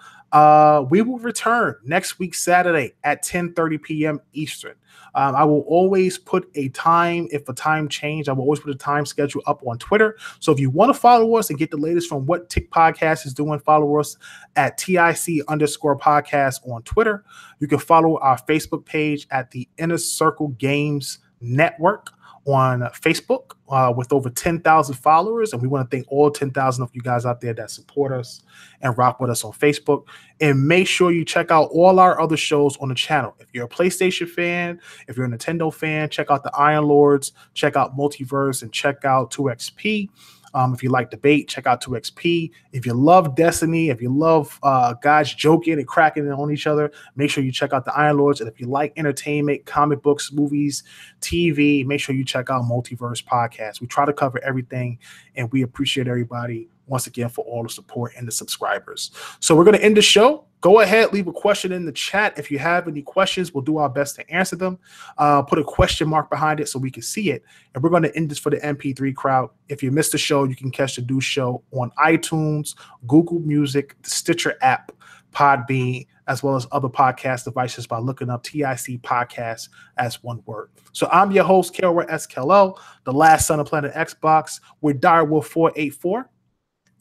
We will return next week, Saturday at 10:30 p.m. Eastern. I will always put a time, if a time change, I will always put a time schedule up on Twitter. So if you want to follow us and get the latest from what Tick Podcast is doing, follow us at TIC_podcast on Twitter. You can follow our Facebook page at the Inner Circle Games Network on Facebook with over 10,000 followers. And we want to thank all 10,000 of you guys out there that support us and rock with us on Facebook. And make sure you check out all our other shows on the channel. If you're a PlayStation fan, if you're a Nintendo fan, check out the Iron Lords, check out Multiverse, and check out 2XP. If you like debate, check out 2XP. If you love Destiny, if you love guys joking and cracking on each other, make sure you check out the Iron Lords. And if you like entertainment, comic books, movies, TV, make sure you check out Multiverse Podcast. We try to cover everything, and we appreciate everybody once again for all the support and the subscribers. So we're going to end the show. Go ahead, leave a question in the chat. If you have any questions, we'll do our best to answer them. Put a question mark behind it so we can see it. And we're going to end this for the MP3 crowd. If you missed the show, you can catch the new show on iTunes, Google Music, the Stitcher app, Podbean, as well as other podcast devices by looking up TIC Podcast as one word. So I'm your host, Kelroy SKLL, the last son of Planet Xbox. We're Direwolf 484,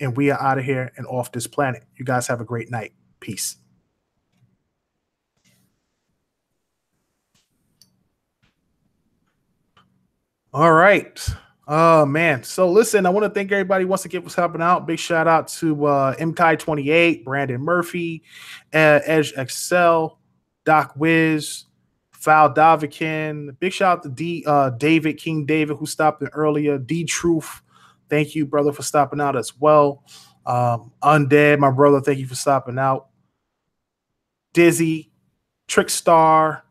and we are out of here and off this planet. You guys have a great night. Peace. All right. Oh, man. So listen, I want to thank everybody once again for helping out. Big shout out to MKai28, Brandon Murphy, Edge Excel, Doc Wiz, Fal Davikin. Big shout out to David, King David, who stopped in earlier. D Truth. Thank you, brother, for stopping out as well. Undead, my brother, thank you for stopping out. Dizzy, Trickstar.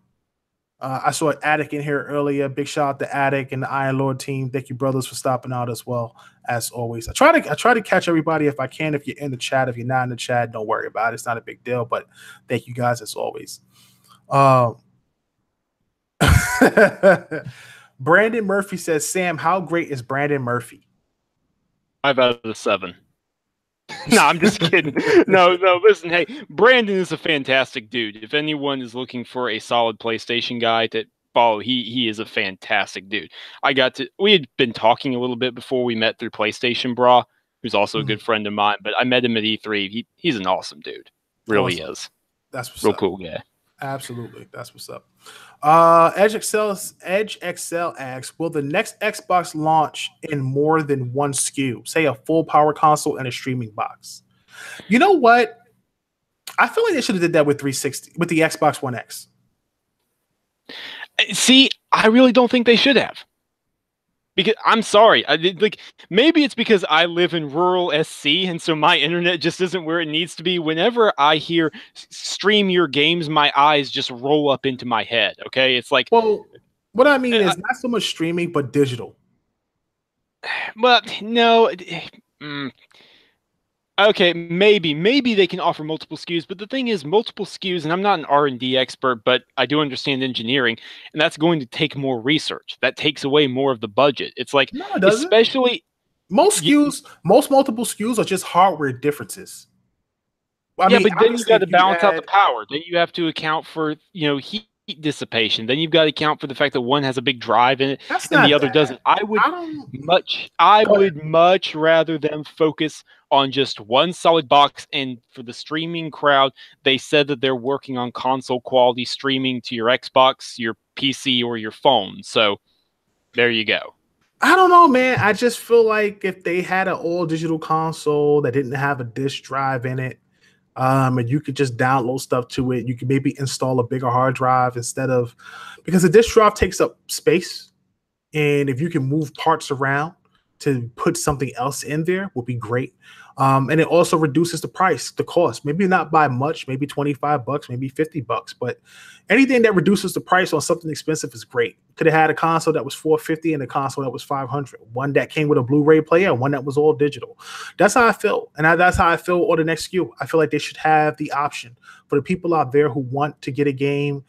I saw an Attic in here earlier. Big shout out to Attic and the Iron Lord team. Thank you, brothers, for stopping out as well, as always. I try to catch everybody if I can. If you're in the chat, if you're not in the chat, don't worry about it. It's not a big deal, but thank you guys as always. Brandon Murphy says, Sam, how great is Brandon Murphy? 5 out of 7. No, I'm just kidding. No, listen, hey, Brandon is a fantastic dude. If anyone is looking for a solid PlayStation guy to follow, he is a fantastic dude. We had been talking a little bit before we met through PlayStation Bra, who's also a good friend of mine, but I met him at E3. He's an awesome dude. Really awesome. Is. That's what's real up. Cool guy. Absolutely. That's what's up. Edge XL asks, will the next Xbox launch in more than one SKU, say a full power console and a streaming box? You know what? I feel like they should have did that with 360, with the Xbox One X. See, I really don't think they should have. Because I'm sorry, maybe it's because I live in rural SC, and so my internet just isn't where it needs to be. Whenever I hear stream your games, my eyes just roll up into my head. Okay, it's like, well, what I mean is not so much streaming, but digital. Well, no. Okay, maybe they can offer multiple SKUs, but the thing is, multiple SKUs, and I'm not an R&D expert, but I do understand engineering, and that's going to take more research. That takes away more of the budget. It's like, no, it doesn't. Especially most SKUs, most multiple SKUs are just hardware differences. I mean, but then you got to balance out the power. Then you have to account for, heat dissipation. Then you've got to account for the fact that one has a big drive in it That's and the not other bad. doesn't. I would I don't. I Go ahead. would much rather them focus on just one solid box. And for the streaming crowd, they said that they're working on console quality streaming to your Xbox, your PC, or your phone. So there you go. I don't know, man. I just feel like if they had an all digital console that didn't have a disk drive in it, and you could just download stuff to it, you could maybe install a bigger hard drive instead of because the disk drive takes up space. And if you can move parts around to put something else in there, would be great. And it also reduces the price, the cost. Maybe not by much, maybe $25, maybe $50, but anything that reduces the price on something expensive is great. Could have had a console that was $450 and a console that was $500. One that came with a Blu-ray player, and one that was all digital. That's how I feel, and that's how I feel on the next SKU. I feel like they should have the option for the people out there who want to get a game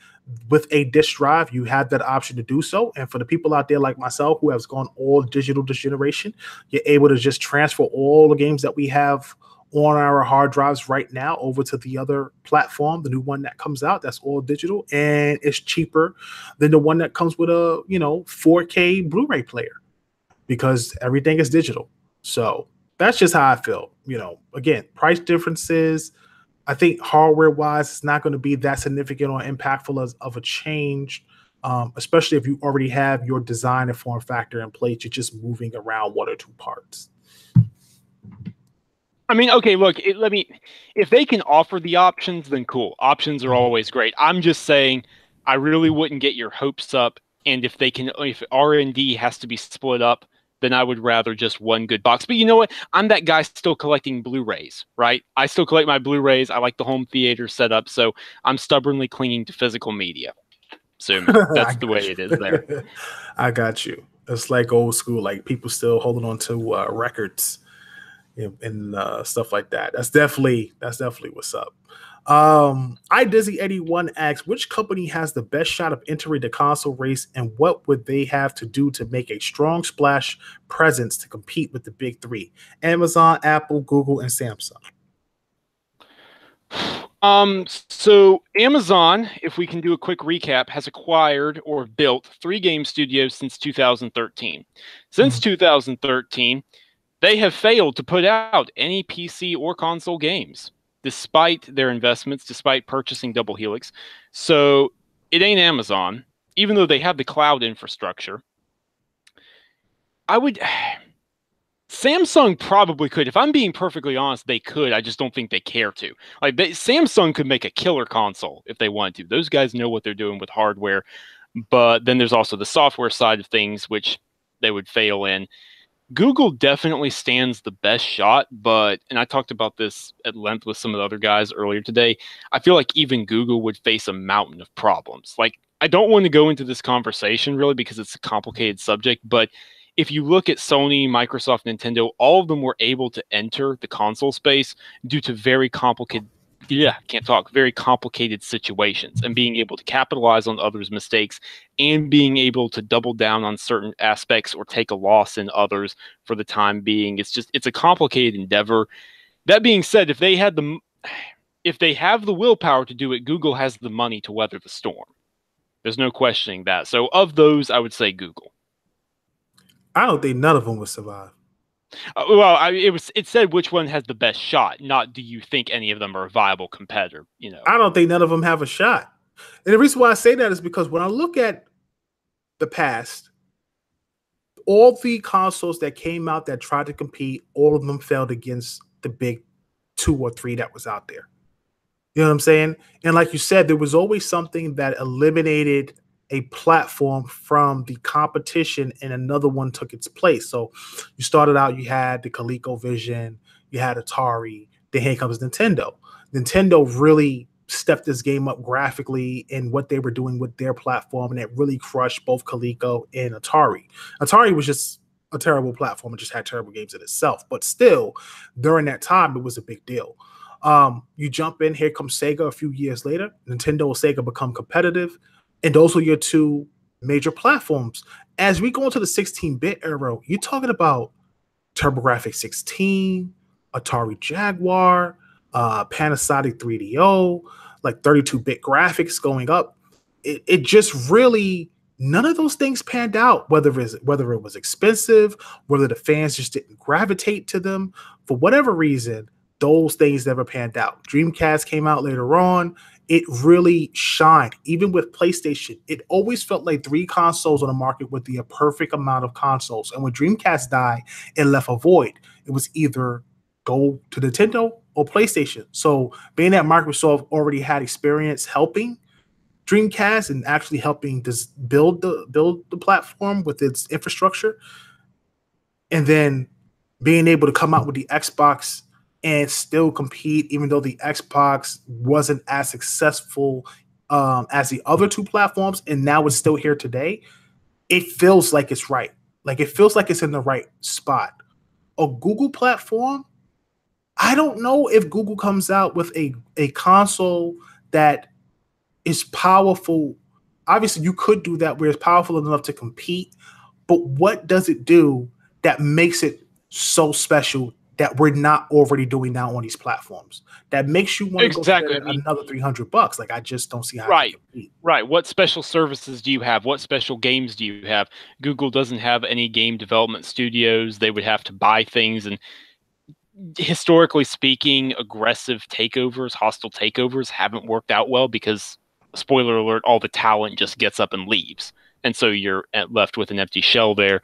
with a disk drive. You have that option to do so. And for the people out there like myself who has gone all digital this generation, you're able to just transfer all the games that we have on our hard drives right now over to the other platform, the new one that comes out that's all digital, and it's cheaper than the one that comes with a 4K Blu-ray player because everything is digital. So that's just how I feel. Again, price differences. I think hardware wise, it's not going to be that significant or impactful as of a change, especially if you already have your design and form factor in place. You're just moving around one or two parts. I mean, okay, look, if they can offer the options, then cool. Options are always great. I'm just saying, I really wouldn't get your hopes up. And if R&D has to be split up, then I would rather just one good box. But you know what? I'm that guy still collecting Blu-rays, right? I still collect my Blu-rays. I like the home theater setup, so I'm stubbornly clinging to physical media. So that's the way it is there. I got you. It's like old school, like people still holding on to records and stuff like that. That's definitely what's up. I Dizzy Eddie One asks, which company has the best shot of entering the console race, and what would they have to do to make a strong splash presence to compete with the big three: Amazon, Apple, Google, and Samsung? So Amazon, if we can do a quick recap, has acquired or built 3 game studios since 2013. Since 2013, they have failed to put out any PC or console games, despite their investments, despite purchasing Double Helix. So it ain't Amazon, even though they have the cloud infrastructure. I would. Samsung probably could. If I'm being perfectly honest, they could. I just don't think they care to. Samsung could make a killer console if they wanted to. Those guys know what they're doing with hardware. But then there's also the software side of things, which they would fail in. Google definitely stands the best shot, and I talked about this at length with some of the other guys earlier today, I feel like even Google would face a mountain of problems. Like, I don't want to go into this conversation really because it's a complicated subject, but if you look at Sony, Microsoft, Nintendo, all of them were able to enter the console space due to very complicated situations and being able to capitalize on others' mistakes and being able to double down on certain aspects or take a loss in others for the time being. It's a complicated endeavor. That being said, if they have the willpower to do it, Google has the money to weather the storm. There's no questioning that. So of those, I would say Google. I don't think none of them would survive. It said which one has the best shot, not do you think any of them are a viable competitor. I don't think none of them have a shot. And the reason why I say that is because when I look at the past, all the consoles that came out that tried to compete, all of them failed against the big 2 or 3 that was out there. You know what I'm saying? And like you said, there was always something that eliminated a platform from the competition and another one took its place. So you started out, you had the ColecoVision, you had Atari, then here comes Nintendo. Nintendo really stepped this game up graphically in what they were doing with their platform, and it really crushed both Coleco and Atari. Atari was just a terrible platform and just had terrible games in itself, but still, during that time, it was a big deal. You jump in, here comes Sega a few years later. Nintendo and Sega become competitive, and those are your 2 major platforms. As we go into the 16-bit era, you're talking about TurboGrafx 16, Atari Jaguar, Panasonic 3DO, like 32-bit graphics going up. it just really, none of those things panned out. Whether it was expensive, whether the fans just didn't gravitate to them for whatever reason, those things never panned out. Dreamcast came out later on. It really shined. Even with PlayStation, it always felt like three consoles on the market with the perfect amount of consoles. And when Dreamcast died, it left a void. It was either go to Nintendo or PlayStation. So being that Microsoft already had experience helping Dreamcast and actually helping build the platform with its infrastructure, and then being able to come out with the Xbox and still compete, even though the Xbox wasn't as successful as the other two platforms, and now it's still here today, it feels like it's right. Like it feels like it's in the right spot. A Google platform, I don't know if Google comes out with a console that is powerful. Obviously, you could do that where it's powerful enough to compete, but what does it do that makes it so special that we're not already doing now on these platforms? That makes you want to go spend another $300. Like I just don't see how. Right, right. What special services do you have? What special games do you have? Google doesn't have any game development studios. They would have to buy things, and historically speaking, aggressive takeovers, hostile takeovers haven't worked out well because, spoiler alert, all the talent just gets up and leaves. And so you're left with an empty shell there.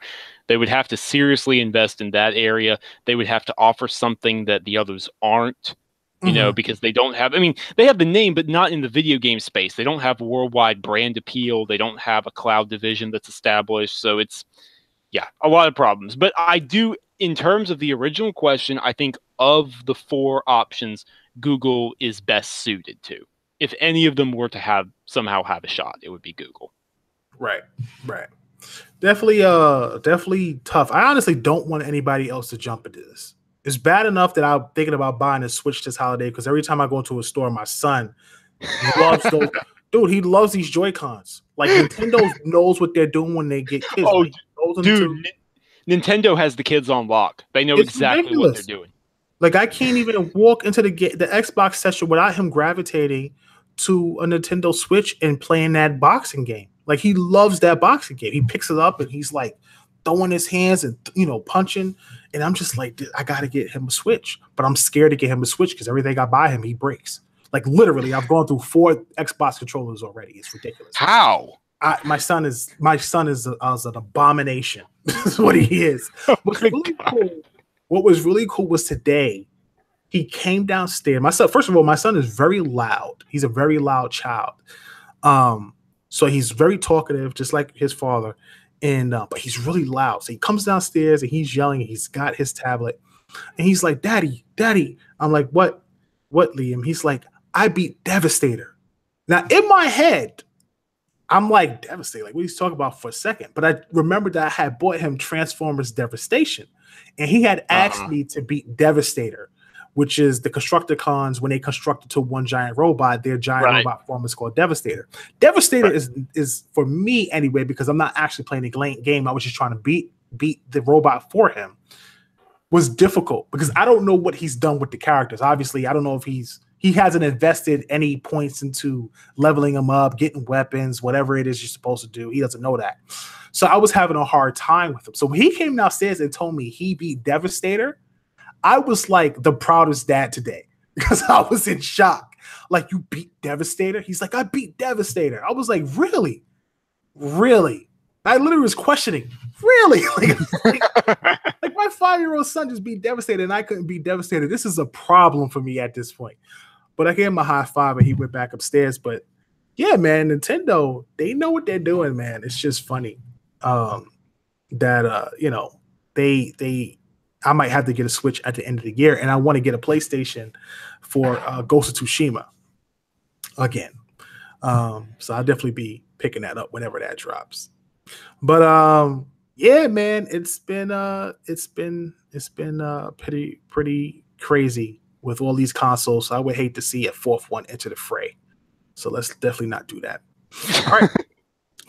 They would have to seriously invest in that area. They would have to offer something that the others aren't, you know, because they don't have, I mean, they have the name, but not in the video game space. They don't have worldwide brand appeal. They don't have a cloud division that's established. So it's, yeah, a lot of problems. But I do, in terms of the original question, I think of the four options, Google is best suited to. If any of them were to somehow have a shot, it would be Google. Right. Definitely tough. I honestly don't want anybody else to jump into this. It's bad enough that I'm thinking about buying a Switch this holiday because every time I go into a store, my son loves those. Dude, he loves these Joy-Cons. Like Nintendo knows what they're doing when they get kids. Oh, like, dude, Nintendo has the kids on lock. They know exactly what they're doing. Like I can't even walk into the Xbox session without him gravitating to a Nintendo Switch and playing that boxing game. Like he loves that boxing game. He picks it up and he's like throwing his hands and punching. And I'm just like, I got to get him a Switch, but I'm scared to get him a Switch because everything I buy him, he breaks. Like literally, I've gone through 4 Xbox controllers already. It's ridiculous. How? My son is an abomination. That's what he is. What was really cool was today. He came downstairs. First of all, my son is very loud. He's a very loud child. So he's very talkative, just like his father. And but he's really loud. So he comes downstairs and he's yelling. And he's got his tablet, and he's like, "Daddy, Daddy." I'm like, "What, Liam?" He's like, "I beat Devastator." Now in my head, I'm like, Devastator. Like, what he's talking about for a second. But I remembered that I had bought him Transformers Devastation, and he had asked me to beat Devastator, which is the Constructicons when they constructed to one giant robot. Their giant robot form is called Devastator. Devastator is for me anyway, because I'm not actually playing the game. I was just trying to beat the robot for him. Was difficult because I don't know what he's done with the characters. Obviously, I don't know if he hasn't invested any points into leveling them up, getting weapons, whatever it is you're supposed to do. He doesn't know that. So I was having a hard time with him. So when he came downstairs and told me he beat Devastator, I was like the proudest dad today because I was in shock. Like, you beat Devastator? He's like, I beat Devastator. I was like, really? Really? I literally was questioning, really? Like my 5-year-old son just beat Devastator and I couldn't beat Devastator. This is a problem for me at this point. But I gave him a high five and he went back upstairs. But yeah, man, Nintendo, they know what they're doing, man. It's just funny that I might have to get a Switch at the end of the year, and I want to get a PlayStation for Ghost of Tsushima again. So I'll definitely be picking that up whenever that drops. But yeah, man, it's been pretty crazy with all these consoles. So I would hate to see a fourth one enter the fray. So let's definitely not do that. All right.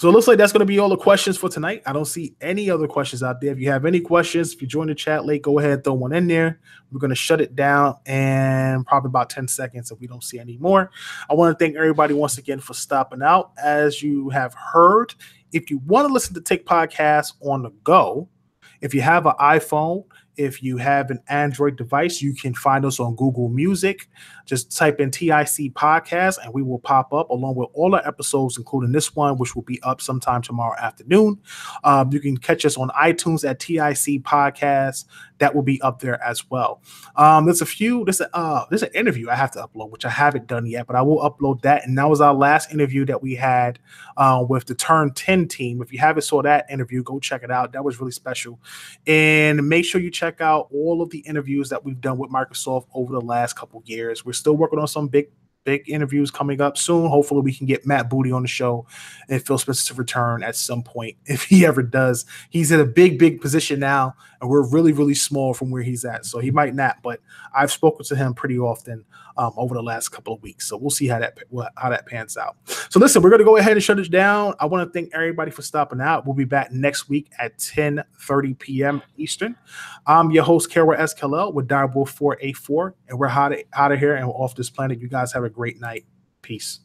So it looks like that's going to be all the questions for tonight. I don't see any other questions out there. If you have any questions, if you join the chat late, go ahead and throw one in there. We're going to shut it down in probably about 10 seconds if we don't see any more. I want to thank everybody once again for stopping out. As you have heard, if you want to listen to Tick Podcasts on the go, if you have an iPhone, if you have an Android device, you can find us on Google Music. Just type in TIC Podcast and we will pop up along with all our episodes, including this one, which will be up sometime tomorrow afternoon. You can catch us on iTunes at TIC Podcast. That will be up there as well. There's an interview I have to upload, which I haven't done yet, but I will upload that. And that was our last interview that we had with the Turn 10 team. If you haven't saw that interview, go check it out. That was really special. And make sure you check out all of the interviews that we've done with Microsoft over the last couple years. We're still working on some big interviews coming up soon. Hopefully we can get Matt Booty on the show and Phil Spencer to return at some point if he ever does. He's in a big position now, and we're really, really small from where he's at. So he might not, but I've spoken to him pretty often over the last couple of weeks. So we'll see how that pans out. So listen, we're going to go ahead and shut it down. I want to thank everybody for stopping out. We'll be back next week at 10:30 p.m. Eastern. I'm your host, Kara S. Khalil with Direwolf 484, and we're out of here and we're off this planet. You guys have a great night. Peace.